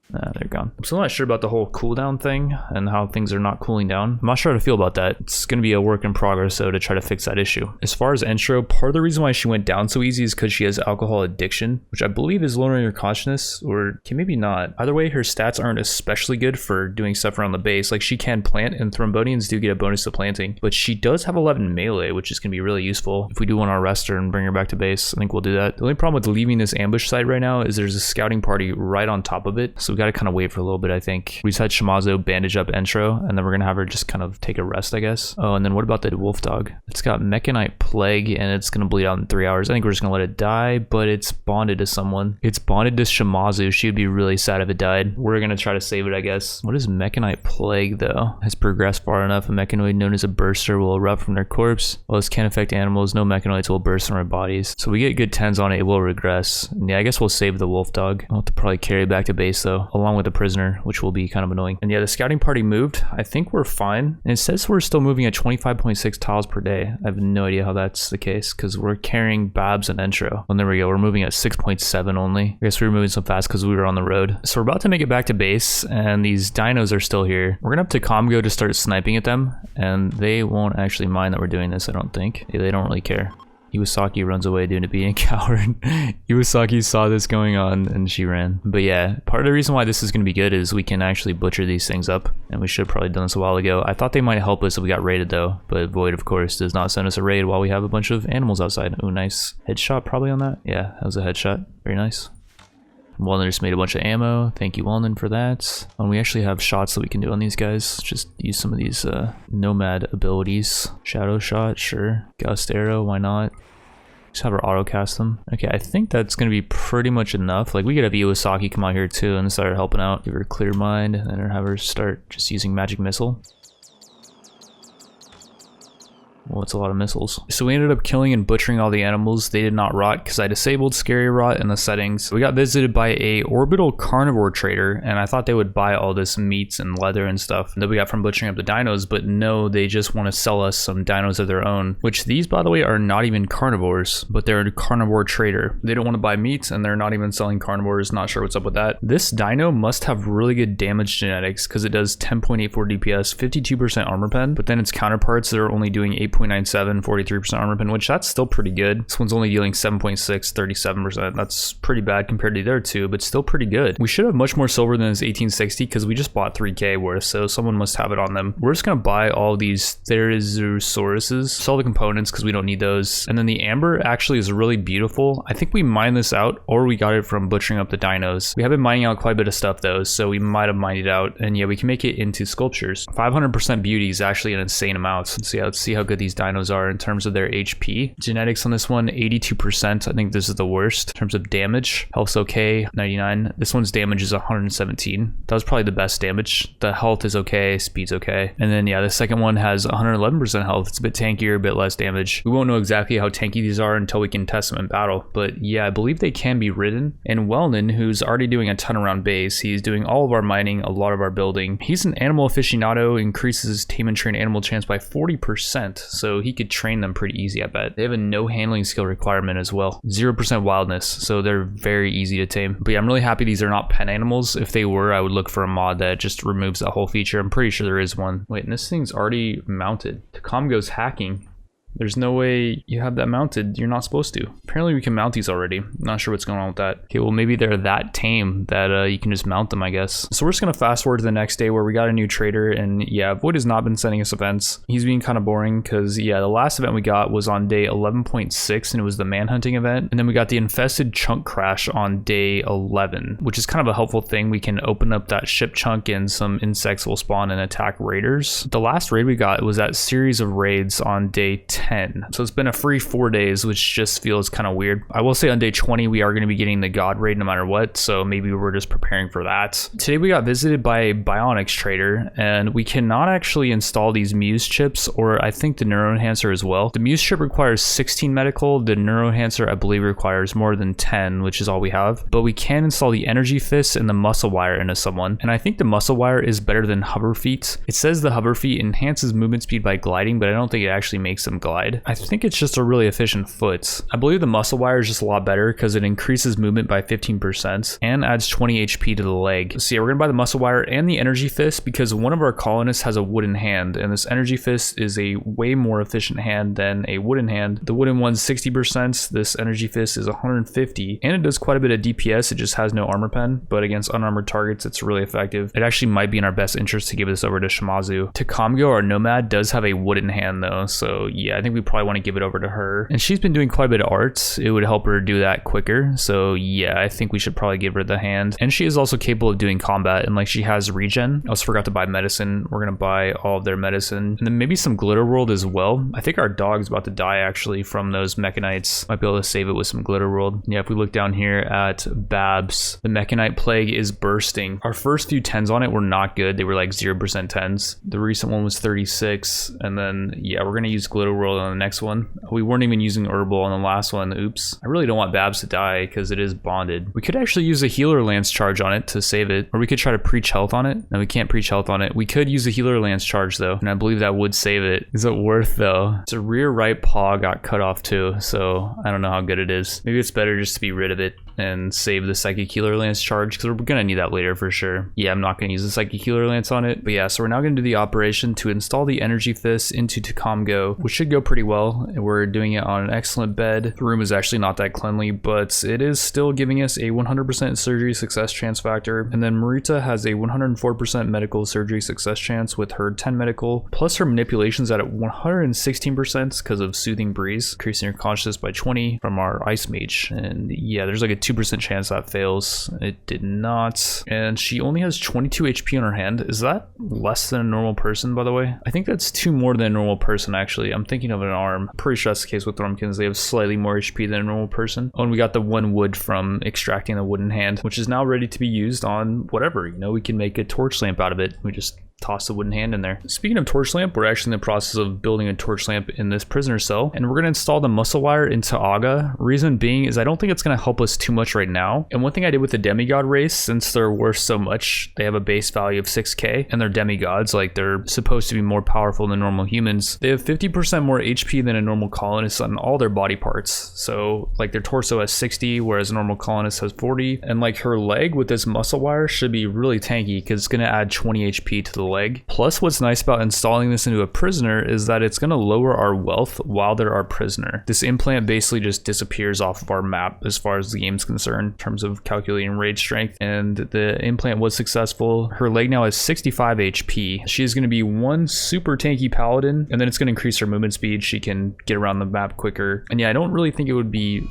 Nah, they're gone. I'm still not sure about the whole cooldown thing and how things are not cooling down. I'm not sure how to feel about that. It's going to be a work in progress though to try to fix that issue. As far as intro, part of the reason why she went down so easy is because she has alcohol addiction, which I believe is lowering her consciousness, or maybe not. Either way, her stats aren't especially good for doing stuff around the base. Like she can plant, and Thrumbodians do get a bonus to planting, but she does have 11 melee, which is going to be really useful. If we do want to arrest her and bring her back to base, I think we'll do that. The only problem with leaving this ambush site right now is there's a scouting party right on top of it, so we got to kind of wait for a little bit. I think we just had Shamazo bandage up intro, and then we're gonna have her just kind of take a rest, I guess. Oh, and then what about the wolf dog? It's got Mechanite Plague, and it's gonna bleed out in 3 hours. I think we're just gonna let it die, but it's bonded to someone. It's bonded to Shamazu. She would be really sad if it died. We're gonna try to save it, I guess. What is Mechanite Plague though? Has progressed far enough. A mechanoid known as a burster will erupt from their corpse. While this can affect animals, no mechanoids will burst from our bodies. So we get good 10s on it, it will regress. And yeah, I guess we'll save the wolf dog. I'll have to probably carry it back to base though, along with the prisoner, which will be kind of annoying. And yeah, the scouting party moved. I think we're fine. And it says we're still moving at 25.6 tiles per day. I have no idea how that's the case because we're carrying Babs and intro. And there we go. We're moving at 6.7 only. I guess we were moving so fast because we were on the road. So we're about to make it back to base, and these dinos are still here. We're gonna have to comgo to start sniping at them, and they won't actually mind that we're doing this, I don't think. Yeah, they don't really care. Iwasaki runs away due to being a coward. Iwasaki saw this going on and she ran. But yeah, part of the reason why this is going to be good is we can actually butcher these things up, and we should have probably done this a while ago. I thought they might help us if we got raided though, but Void of course does not send us a raid while we have a bunch of animals outside. Oh, nice headshot probably on that. Yeah, that was a headshot. Very nice. Walden just made a bunch of ammo. Thank you, Walden, for that. And we actually have shots that we can do on these guys. Just use some of these nomad abilities. Shadow shot, sure. Gust arrow, why not? Just have her auto cast them. Okay, I think that's gonna be pretty much enough. Like we could have Iwasaki come out here too and start helping out. Give her clear mind, and then have her start just using magic missile. Well, it's a lot of missiles. So we ended up killing and butchering all the animals. They did not rot because I disabled scary rot in the settings. We got visited by a orbital carnivore trader, and I thought they would buy all this meats and leather and stuff that we got from butchering up the dinos, but no, they just want to sell us some dinos of their own, which these, by the way, are not even carnivores, but they're a carnivore trader. They don't want to buy meat, and they're not even selling carnivores. Not sure what's up with that. This dino must have really good damage genetics because it does 10.84 DPS, 52% armor pen, but then its counterparts that are only doing 8.97, 43% armor pen, which that's still pretty good. This one's only dealing 7.6, 37%. That's pretty bad compared to the other two, but still pretty good. We should have much more silver than this 1860 because we just bought 3k worth, so someone must have it on them. We're just gonna buy all these Therizosauruses, sell the components because we don't need those. And then the amber actually is really beautiful. I think we mined this out, or we got it from butchering up the dinos. We have been mining out quite a bit of stuff though, so we might have mined it out. And yeah, we can make it into sculptures. 500% beauty is actually an insane amount. Let's see how good these dinos are in terms of their HP. Genetics on this one, 82%. I think this is the worst. In terms of damage, health's okay, 99. This one's damage is 117. That was probably the best damage. The health is okay, speed's okay. And then yeah, the second one has 111% health. It's a bit tankier, a bit less damage. We won't know exactly how tanky these are until we can test them in battle. But yeah, I believe they can be ridden. And Wellman, who's already doing a ton around base, he's doing all of our mining, a lot of our building. He's an animal aficionado, increases tame and train animal chance by 40%. So he could train them pretty easy, I bet. They have a no handling skill requirement as well. 0% wildness, so they're very easy to tame. But yeah, I'm really happy these are not pen animals. If they were, I would look for a mod that just removes that whole feature. I'm pretty sure there is one. Wait, and this thing's already mounted. Tacom goes hacking. There's no way you have that mounted. You're not supposed to. Apparently we can mount these already. Not sure what's going on with that. Okay, well maybe they're that tame that you can just mount them, I guess. So we're just gonna fast forward to the next day where we got a new trader, and yeah, Void has not been sending us events. He's being kind of boring because yeah, the last event we got was on day 11.6 and it was the manhunting event. And then we got the infested chunk crash on day 11, which is kind of a helpful thing. We can open up that ship chunk and some insects will spawn and attack raiders. The last raid we got was that series of raids on day 10 10. So it's been a free 4 days, which just feels kind of weird. I will say on day 20, we are going to be getting the God raid no matter what. So maybe we're just preparing for that. Today we got visited by a bionics trader, and we cannot actually install these Muse chips, or I think the Neuroenhancer as well. The Muse chip requires 16 medical. The Neuroenhancer, I believe, requires more than 10, which is all we have. But we can install the energy fist and the muscle wire into someone. And I think the muscle wire is better than hover feet. It says the hover feet enhances movement speed by gliding, but I don't think it actually makes them glide. I think it's just a really efficient foot. I believe the muscle wire is just a lot better because it increases movement by 15% and adds 20 HP to the leg. So yeah, we're gonna buy the muscle wire and the energy fist because one of our colonists has a wooden hand, and this energy fist is a way more efficient hand than a wooden hand. The wooden one's 60%, this energy fist is 150, and it does quite a bit of DPS. It just has no armor pen, but against unarmored targets, it's really effective. It actually might be in our best interest to give this over to Shimazu. Takamgo, our nomad, does have a wooden hand though, so yeah, I think we probably want to give it over to her. And she's been doing quite a bit of arts. It would help her do that quicker, so yeah, I think we should probably give her the hand. And she is also capable of doing combat, and like she has regen. I also forgot to buy medicine. We're gonna buy all of their medicine, and then maybe some glitter world as well. I think our dog's about to die actually from those mechanites. Might be able to save it with some glitter world. Yeah, if we look down here at Babs, the mechanite plague is bursting. Our first few 10s on it were not good. They were like 0% 10s. The recent one was 36, and then yeah, we're gonna use glitter world on the next one. We weren't even using herbal on the last one. Oops. I really don't want Babs to die because it is bonded. We could actually use a healer lance charge on it to save it, or we could try to preach health on it. No, we can't preach health on it. We could use a healer lance charge though, and I believe that would save it. Is it worth though? Its rear right paw got cut off too, so I don't know how good it is. Maybe it's better just to be rid of it and save the psychic healer lance charge because we're gonna need that later for sure. Yeah, I'm not gonna use the psychic healer lance on it, but yeah, so we're now gonna do the operation to install the energy fist into Takamgo, which should go pretty well. We're doing it on an excellent bed. The room is actually not that cleanly, but it is still giving us a 100% surgery success chance factor. And then Marita has a 104% medical surgery success chance with her 10 medical, plus her manipulations at 116% because of soothing breeze, increasing her consciousness by 20 from our ice mage. And yeah, there's like a 2% chance that fails. It did not. And she only has 22 HP on her hand. Is that less than a normal person, by the way? I think that's 2 more than a normal person, actually. I'm thinking of an arm. Pretty sure that's the case with Thrumkins. They have slightly more HP than a normal person. Oh, and we got the 1 wood from extracting the wooden hand, which is now ready to be used on whatever. You know, we can make a torch lamp out of it. We just toss the wooden hand in there. Speaking of torch lamp, we're actually in the process of building a torch lamp in this prisoner cell, and we're going to install the muscle wire into Aga. Reason being is I don't think it's going to help us too much right now. And one thing I did with the demigod race, since they're worth so much, they have a base value of 6k, and they're demigods, like they're supposed to be more powerful than normal humans. They have 50% more HP than a normal colonist on all their body parts. So like their torso has 60, whereas a normal colonist has 40. And like her leg with this muscle wire should be really tanky because it's going to add 20 HP to the leg. Plus, what's nice about installing this into a prisoner is that it's going to lower our wealth while they're our prisoner. This implant basically just disappears off of our map as far as the game's concerned in terms of calculating raid strength, and the implant was successful. Her leg now has 65 HP. She is going to be one super tanky paladin, and then it's going to increase her movement speed. She can get around the map quicker. And yeah, I don't really think it would be...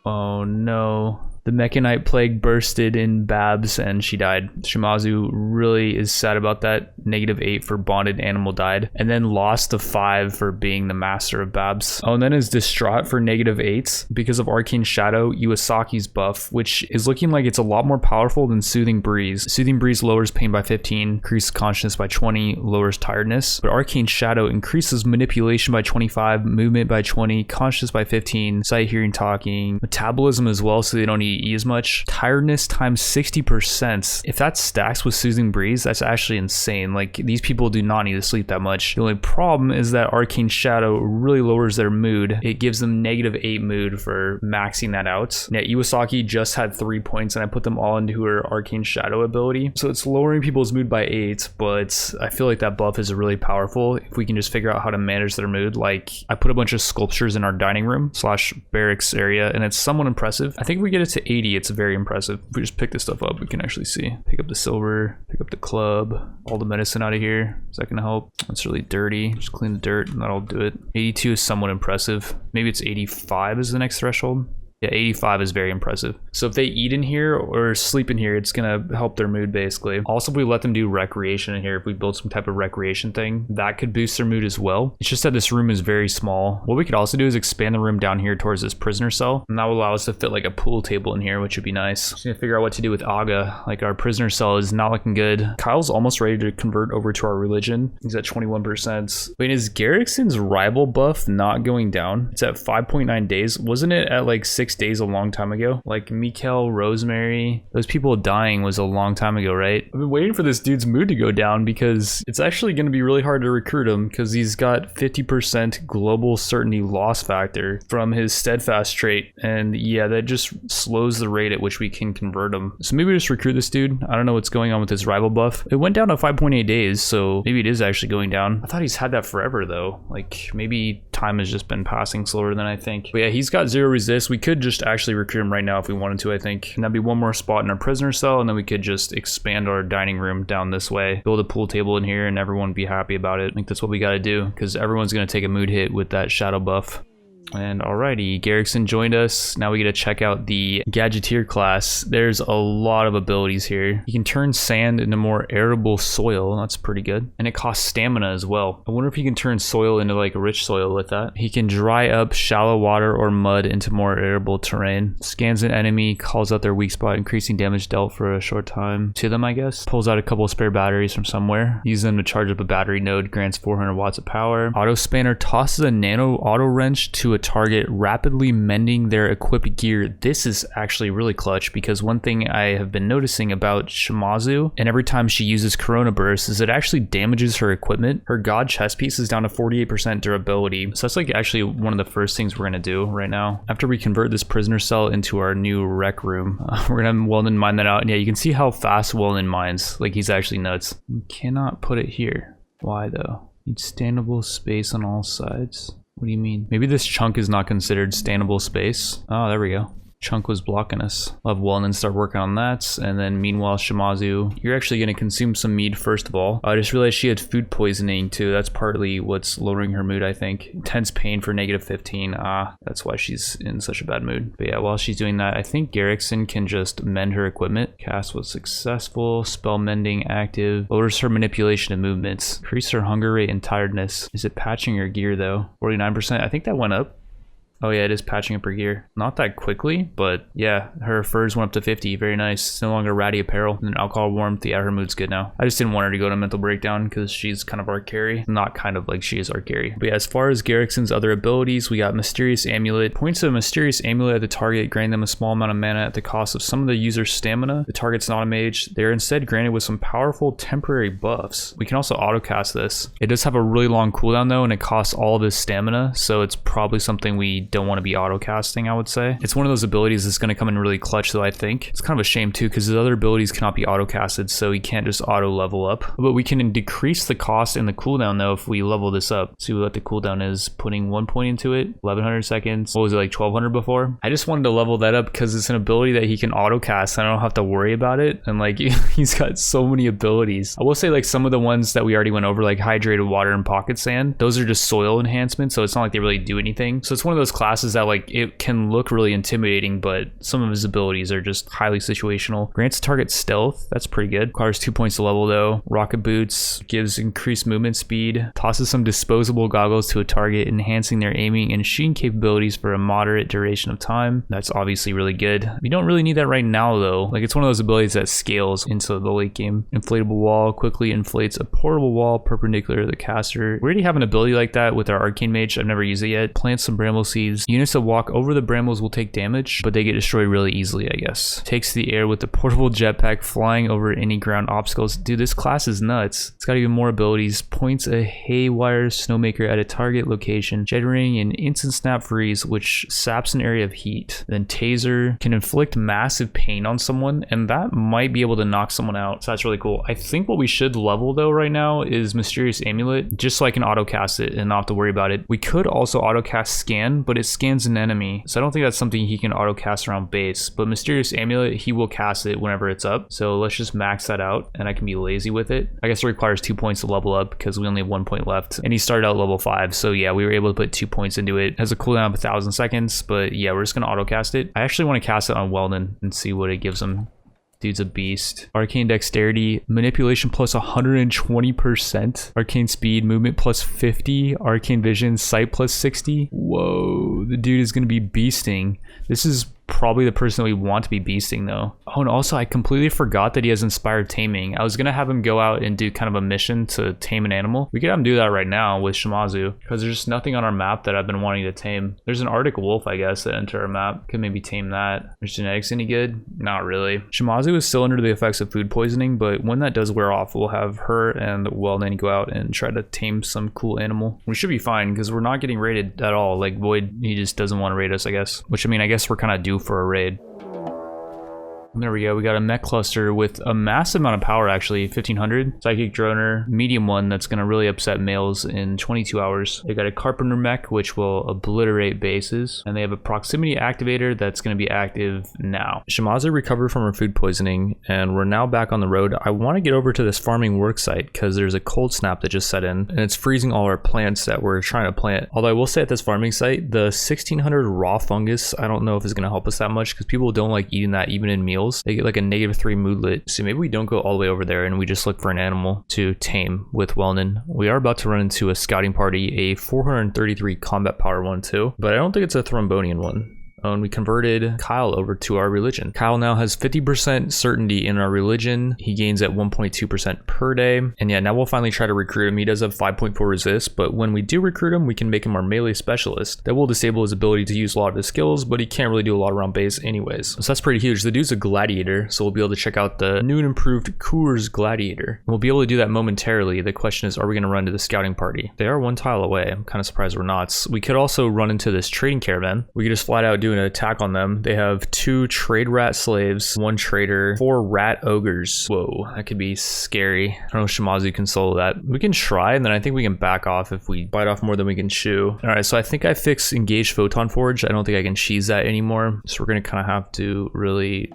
Oh no. The mechanite plague bursted in Babs and she died. Shimazu really is sad about that. -8 for bonded animal died, and then lost the 5 for being the master of Babs. Oh, and then is distraught for -8 because of Arcane Shadow, Iwasaki's buff, which is looking like it's a lot more powerful than Soothing Breeze. Soothing Breeze lowers pain by 15, increases consciousness by 20, lowers tiredness, but Arcane Shadow increases manipulation by 25, movement by 20, consciousness by 15, sight, hearing, talking, metabolism as well, so they don't need as much. Tiredness times 60%. If that stacks with Soothing Breeze, that's actually insane. Like, these people do not need to sleep that much. The only problem is that Arcane Shadow really lowers their mood. It gives them -8 mood for maxing that out. Yeah, Iwasaki just had 3 points and I put them all into her Arcane Shadow ability. So it's lowering people's mood by 8, but I feel like that buff is really powerful if we can just figure out how to manage their mood. Like, I put a bunch of sculptures in our dining room / barracks area and it's somewhat impressive. I think if we get it to 80, it's very impressive. If we just pick this stuff up, we can actually see. Pick up the silver, pick up the club, all the medicine out of here. Is that gonna help? That's really dirty. Just clean the dirt and that'll do it. 82 is somewhat impressive. Maybe it's 85 is the next threshold. Yeah, 85 is very impressive. So if they eat in here or sleep in here, it's gonna help their mood basically. Also, if we let them do recreation in here, if we build some type of recreation thing, that could boost their mood as well. It's just that this room is very small. What we could also do is expand the room down here towards this prisoner cell, and that will allow us to fit like a pool table in here, which would be nice. Just gonna figure out what to do with Aga. Like our prisoner cell is not looking good. Kyle's almost ready to convert over to our religion. He's at 21%. Wait, is Garrickson's rival buff not going down? It's at 5.9 days. Wasn't it at like 6 days a long time ago? Like Mikkel, Rosemary, those people dying was a long time ago, right? I've been waiting for this dude's mood to go down because it's actually going to be really hard to recruit him because he's got 50% global certainty loss factor from his steadfast trait. And yeah, that just slows the rate at which we can convert him. So maybe just recruit this dude. I don't know what's going on with his rival buff. It went down to 5.8 days, so maybe it is actually going down. I thought he's had that forever though. Like maybe time has just been passing slower than I think. But yeah, he's got 0 resist. We could just actually recruit him right now if we wanted to, I think. And that'd be one more spot in our prisoner cell, and then we could just expand our dining room down this way, build a pool table in here, and everyone be happy about it. I think that's what we got to do because everyone's going to take a mood hit with that shadow buff. And alrighty, Garrickson joined us. Now we get to check out the Gadgeteer class. There's a lot of abilities here. You can turn sand into more arable soil. That's pretty good. And it costs stamina as well. I wonder if he can turn soil into like rich soil with that. He can dry up shallow water or mud into more arable terrain. Scans an enemy, calls out their weak spot, increasing damage dealt for a short time to them, I guess. Pulls out a couple of spare batteries from somewhere. Use them to charge up a battery node. Grants 400 watts of power. Auto spanner tosses a nano auto wrench to a target, rapidly mending their equipped gear. This is actually really clutch because one thing I have been noticing about Shimazu, and every time she uses Corona Burst, is it actually damages her equipment. Her God chest piece is down to 48% durability. So that's like actually one of the first things we're gonna do right now. After we convert this prisoner cell into our new rec room, we're gonna have Weldon mine that out. And yeah, you can see how fast Weldon mines. Like he's actually nuts. We cannot put it here. Why though? Need standable space on all sides. What do you mean? Maybe this chunk is not considered standable space. Oh, there we go. Chunk was blocking us. I'll have Weldon start working on that. And then meanwhile, Shimazu, you're actually going to consume some mead first of all. I just realized she had food poisoning too. That's partly what's lowering her mood, I think. Intense pain for -15. That's why she's in such a bad mood. But yeah, while she's doing that, I think Garrickson can just mend her equipment. Cast was successful. Spell mending active. Lowers her manipulation and movements. Increase her hunger rate and tiredness. Is it patching her gear though? 49%. I think that went up. Oh yeah, it is patching up her gear. Not that quickly, but yeah, her furs went up to 50. Very nice. It's no longer ratty apparel. And then alcohol warmth. Yeah, her mood's good now. I just didn't want her to go to mental breakdown because she's kind of our carry. Not kind of, like she is our carry. But yeah, as far as Garrickson's other abilities, we got Mysterious Amulet. Points a Mysterious Amulet at the target, granting them a small amount of mana at the cost of some of the user's stamina. The target's not a mage. They're instead granted with some powerful temporary buffs. We can also autocast this. It does have a really long cooldown though, and it costs all of his stamina, so it's probably something we don't want to be auto casting, I would say. It's one of those abilities that's going to come in really clutch though, I think. It's kind of a shame too because his other abilities cannot be auto casted, so he can't just auto level up. But we can decrease the cost and the cooldown though if we level this up. See what the cooldown is. Putting 1 point into it, 1100 seconds. What was it, like 1200 before? I just wanted to level that up because it's an ability that he can auto cast and I don't have to worry about it. And like he's got so many abilities. I will say like some of the ones that we already went over, like hydrated water and pocket sand, those are just soil enhancements, so it's not like they really do anything. So it's one of those classes that like it can look really intimidating, but some of his abilities are just highly situational. Grants target stealth. That's pretty good. Requires 2 points to level though. Rocket boots gives increased movement speed. Tosses some disposable goggles to a target, enhancing their aiming and shooting capabilities for a moderate duration of time. That's obviously really good. We don't really need that right now though. Like it's one of those abilities that scales into the late game. Inflatable wall quickly inflates a portable wall perpendicular to the caster. We already have an ability like that with our arcane mage. I've never used it yet. Plants some bramble seeds. Units that walk over the brambles will take damage, but they get destroyed really easily, I guess. Takes the air with the portable jetpack, flying over any ground obstacles. Dude, this class is nuts. It's got even more abilities. Points a haywire snowmaker at a target location, generating an instant snap freeze, which saps an area of heat. Then taser can inflict massive pain on someone, and that might be able to knock someone out. So that's really cool. I think what we should level though right now is Mysterious Amulet, just so I can auto cast it and not have to worry about it. We could also auto cast Scan, but it scans an enemy. So I don't think that's something he can auto cast around base, but Mysterious Amulet, he will cast it whenever it's up. So let's just max that out and I can be lazy with it. I guess it requires 2 points to level up because we only have 1 point left and he started out level 5. So yeah, we were able to put 2 points into it. It has a cooldown of 1,000 seconds, but yeah, we're just gonna auto cast it. I actually want to cast it on Weldon and see what it gives him. Dude's a beast. Arcane Dexterity, Manipulation plus 120%, Arcane Speed, Movement plus 50, Arcane Vision, Sight plus 60. Whoa, the dude is gonna be beasting. This is probably the person that we want to be beasting though. Oh, and also I completely forgot that he has Inspired Taming. I was gonna have him go out and do kind of a mission to tame an animal. We could have him do that right now with Shimazu because there's just nothing on our map that I've been wanting to tame. There's an Arctic wolf, I guess, that enter our map. Could maybe tame that. Is genetics any good? Not really. Shimazu is still under the effects of food poisoning, but when that does wear off, we'll have her and Weldon go out and try to tame some cool animal. We should be fine because we're not getting raided at all. Like Void, he just doesn't want to raid us, I guess. Which I mean, I guess we're kind of due for a raid. And there we go, we got a mech cluster with a massive amount of power actually, 1500. Psychic Droner, medium one that's gonna really upset males in 22 hours. They got a Carpenter mech which will obliterate bases, and they have a proximity activator that's gonna be active now. Shimazu recovered from her food poisoning, and we're now back on the road. I wanna get over to this farming work site because there's a cold snap that just set in, and it's freezing all our plants that we're trying to plant. Although I will say at this farming site, the 1600 raw fungus, I don't know if it's gonna help us that much because people don't like eating that even in meals. They get like a -3 moodlet. So maybe we don't go all the way over there and we just look for an animal to tame with Weldon. We are about to run into a scouting party, a 433 combat power one too, but I don't think it's a Thrumbonian one. And we converted Kyle over to our religion. Kyle now has 50% certainty in our religion. He gains at 1.2% per day. And yeah, now we'll finally try to recruit him. He does have 5.4 resist, but when we do recruit him, we can make him our melee specialist. That will disable his ability to use a lot of his skills, but he can't really do a lot around base anyways. So that's pretty huge. The dude's a gladiator, so we'll be able to check out the new and improved Coors Gladiator. We'll be able to do that momentarily. The question is, are we going to run to the scouting party? They are 1 tile away. I'm kind of surprised we're not. We could also run into this trading caravan. We could just flat out do an attack on them. They have 2 trade rat slaves, 1 trader, 4 rat ogres. Whoa, that could be scary. I don't know if Shimazu can solo that. We can try, and then I think we can back off if we bite off more than we can chew. All right, so I think I fixed Engaged Photon Forge. I don't think I can cheese that anymore. So we're gonna kind of have to really...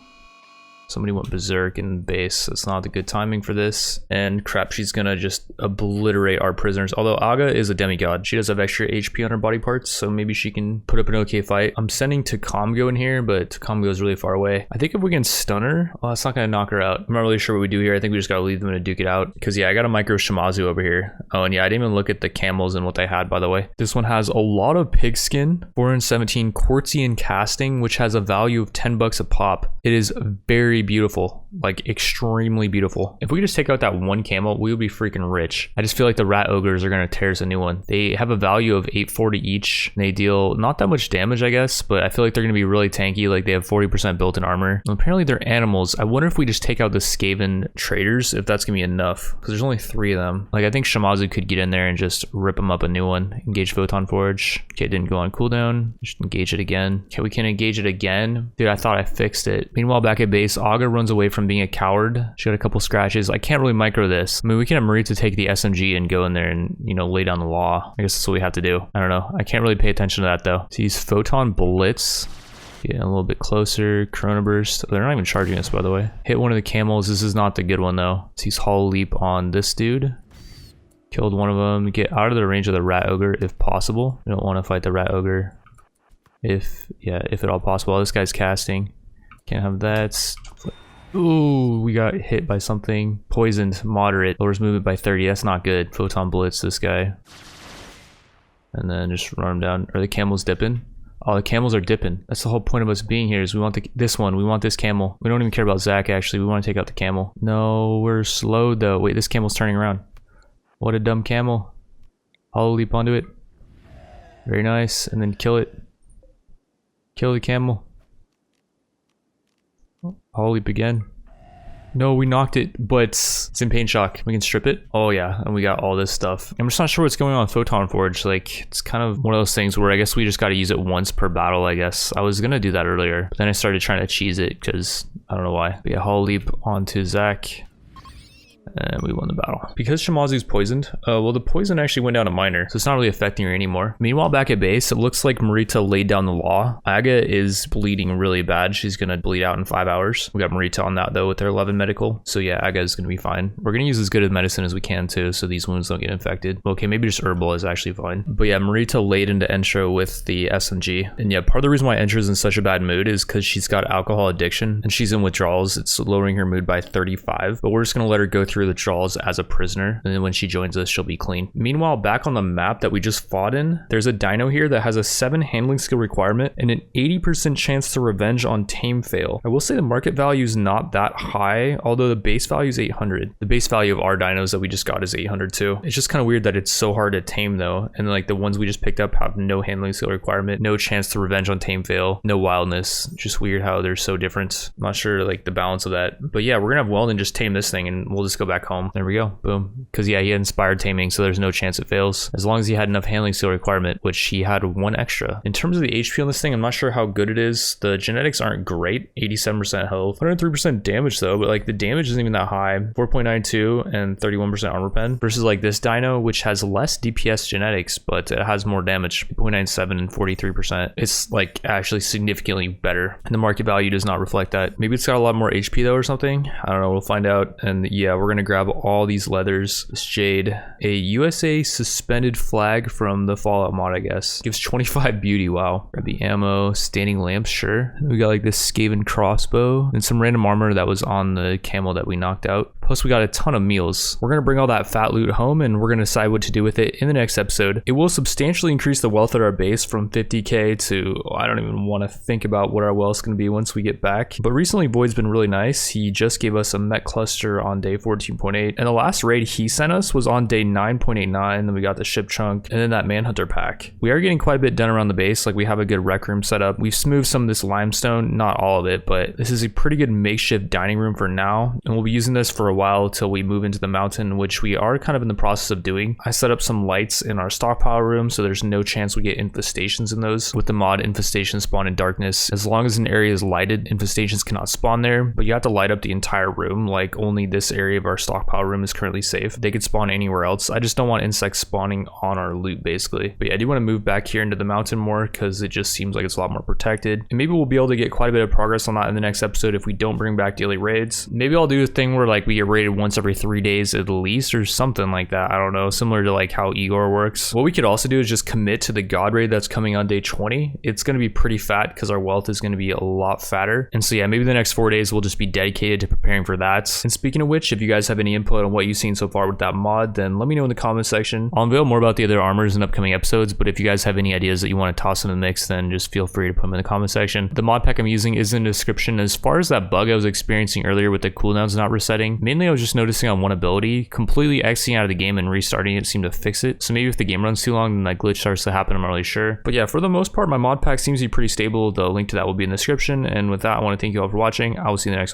Somebody went berserk in base. That's not the good timing for this. And crap, she's gonna just obliterate our prisoners. Although Aga is a demigod. She does have extra HP on her body parts, so maybe she can put up an okay fight. I'm sending Takamgo in here, but Takamgo is really far away. I think if we can stun her, well, that's not gonna knock her out. I'm not really sure what we do here. I think we just gotta leave them to duke it out. Because yeah, I got a micro Shimazu over here. Oh, and yeah, I didn't even look at the camels and what they had, by the way. This one has a lot of pigskin, 417 Quartzian casting, which has a value of 10 bucks a pop. It is very beautiful, like extremely beautiful. If we could just take out that 1 camel, we would be freaking rich. I just feel like the rat ogres are gonna tear us a new one. They have a value of 840 each. And they deal not that much damage, I guess, but I feel like they're gonna be really tanky. Like they have 40% built-in armor. And apparently they're animals. I wonder if we just take out the skaven traders, if that's gonna be enough, because there's only 3 of them. Like I think Shimazu could get in there and just rip them up a new one. Engage Photon Forge. Okay, it didn't go on cooldown. Just engage it again. Okay, we can engage it again. Dude, I thought I fixed it. Meanwhile, back at base, Aga runs away from being a coward. She got a couple scratches. I can't really micro this. I mean, we can have Marita take the SMG and go in there and, you know, lay down the law. I guess that's what we have to do. I don't know. I can't really pay attention to that though. So use Photon Blitz. Get a little bit closer. Corona Burst. They're not even charging us, by the way. Hit one of the camels. This is not the good one though. So use Hollow Leap on this dude. Killed one of them. Get out of the range of the rat ogre if possible. We don't want to fight the rat ogre. If at all possible. Oh, this guy's casting. Can't have that. Ooh, we got hit by something. Poisoned, moderate. Lowers movement by 30. That's not good. Photon Blitz this guy. And then just run him down. Are the camels dipping? Oh, the camels are dipping. That's the whole point of us being here, is we want this one. We want this camel. We don't even care about Zach, actually. We want to take out the camel. No, we're slowed though. Wait, this camel's turning around. What a dumb camel. Hollow Leap onto it. Very nice. And then kill it. Kill the camel. Hollow Leap again. No, we knocked it, but it's in Pain Shock. We can strip it. Oh yeah, and we got all this stuff. I'm just not sure what's going on with Photon Forge. Like, it's kind of one of those things where I guess we just got to use it once per battle, I guess. I was gonna do that earlier, but then I started trying to cheese it because I don't know why. But yeah, Hollow Leap onto Zach. And we won the the battle. Because Shimazu's poisoned, well, the poison actually went down to minor, so it's not really affecting her anymore. Meanwhile, back at base, it looks like Marita laid down the law. Aga is bleeding really bad. She's gonna bleed out in 5 hours. We got Marita on that though with her 11 medical. So yeah, Aga is gonna be fine. We're gonna use as good of medicine as we can too, so these wounds don't get infected. Okay, maybe just herbal is actually fine. But yeah, Marita laid into Entra with the SMG. And yeah, part of the reason why Entra's in such a bad mood is because she's got alcohol addiction and she's in withdrawals. It's lowering her mood by 35, but we're just gonna let her go through the withdrawals as a prisoner, and then when she joins us, she'll be clean. Meanwhile, back on the map that we just fought in, there's a dino here that has a 7 handling skill requirement and an 80% chance to revenge on tame fail. I will say the market value is not that high, although the base value is 800. The base value of our dinos that we just got is 800 too. It's just kind of weird that it's so hard to tame though, and like the ones we just picked up have no handling skill requirement, no chance to revenge on tame fail, no wildness. Just weird how they're so different. I'm not sure like the balance of that, but yeah, we're gonna have Weldon just tame this thing and we'll just go back home. There we go, boom. Because yeah, he had inspired taming, so there's no chance it fails as long as he had enough handling skill requirement, which he had 1 extra. In terms of the HP on this thing, I'm not sure how good it is. The genetics aren't great. 87% health, 103% damage though, but like the damage isn't even that high. 4.92 and 31% armor pen versus like this dino, which has less DPS genetics, but it has more damage, 0.97 and 43%. It's like actually significantly better, and the market value does not reflect that. Maybe it's got a lot more HP though or something. I don't know, we'll find out. And yeah, we're gonna grab all these leathers. This jade, a USA suspended flag from the Fallout mod, I guess. Gives 25 beauty, wow. Grab the ammo, standing lamps, sure. We got like this skaven crossbow and some random armor that was on the camel that we knocked out. Plus we got a ton of meals. We're gonna bring all that fat loot home and we're gonna decide what to do with it in the next episode. It will substantially increase the wealth at our base from 50k to, I don't even want to think about what our wealth's gonna be once we get back. But recently Void's been really nice. He just gave us a mech cluster on day 14.8, and the last raid he sent us was on day 9.89. Then we got the ship chunk and then that manhunter pack. We are getting quite a bit done around the base. Like we have a good rec room set up. We've smoothed some of this limestone, not all of it, but this is a pretty good makeshift dining room for now, and we'll be using this for a while till we move into the mountain, which we are kind of in the process of doing. I set up some lights in our stockpile room so there's no chance we get infestations in those. With the mod, infestation spawn in darkness. As long as an area is lighted, infestations cannot spawn there, but you have to light up the entire room. Like only this area of our stockpile room is currently safe. They could spawn anywhere else. I just don't want insects spawning on our loot basically. But yeah, I do want to move back here into the mountain more because it just seems like it's a lot more protected, and maybe we'll be able to get quite a bit of progress on that in the next episode if we don't bring back daily raids. Maybe I'll do a thing where like we get raided once every 3 days at least or something like that. I don't know, similar to like how Igor works. What we could also do is just commit to the god raid that's coming on day 20. It's going to be pretty fat because our wealth is going to be a lot fatter, and so yeah, maybe the next 4 days will just be dedicated to preparing for that. And speaking of which, if you guys have any input on what you've seen so far with that mod, then let me know in the comment section. I'll unveil more about the other armors in upcoming episodes, but if you guys have any ideas that you want to toss in the mix, then just feel free to put them in the comment section. The mod pack I'm using is in the description. As far as that bug I was experiencing earlier with the cooldowns not resetting, mainly I was just noticing on one ability, completely exiting out of the game and restarting it seemed to fix it. So maybe if the game runs too long, then that glitch starts to happen. I'm not really sure. But yeah, for the most part, my mod pack seems to be pretty stable. The link to that will be in the description. And with that, I want to thank you all for watching. I will see you in the next one.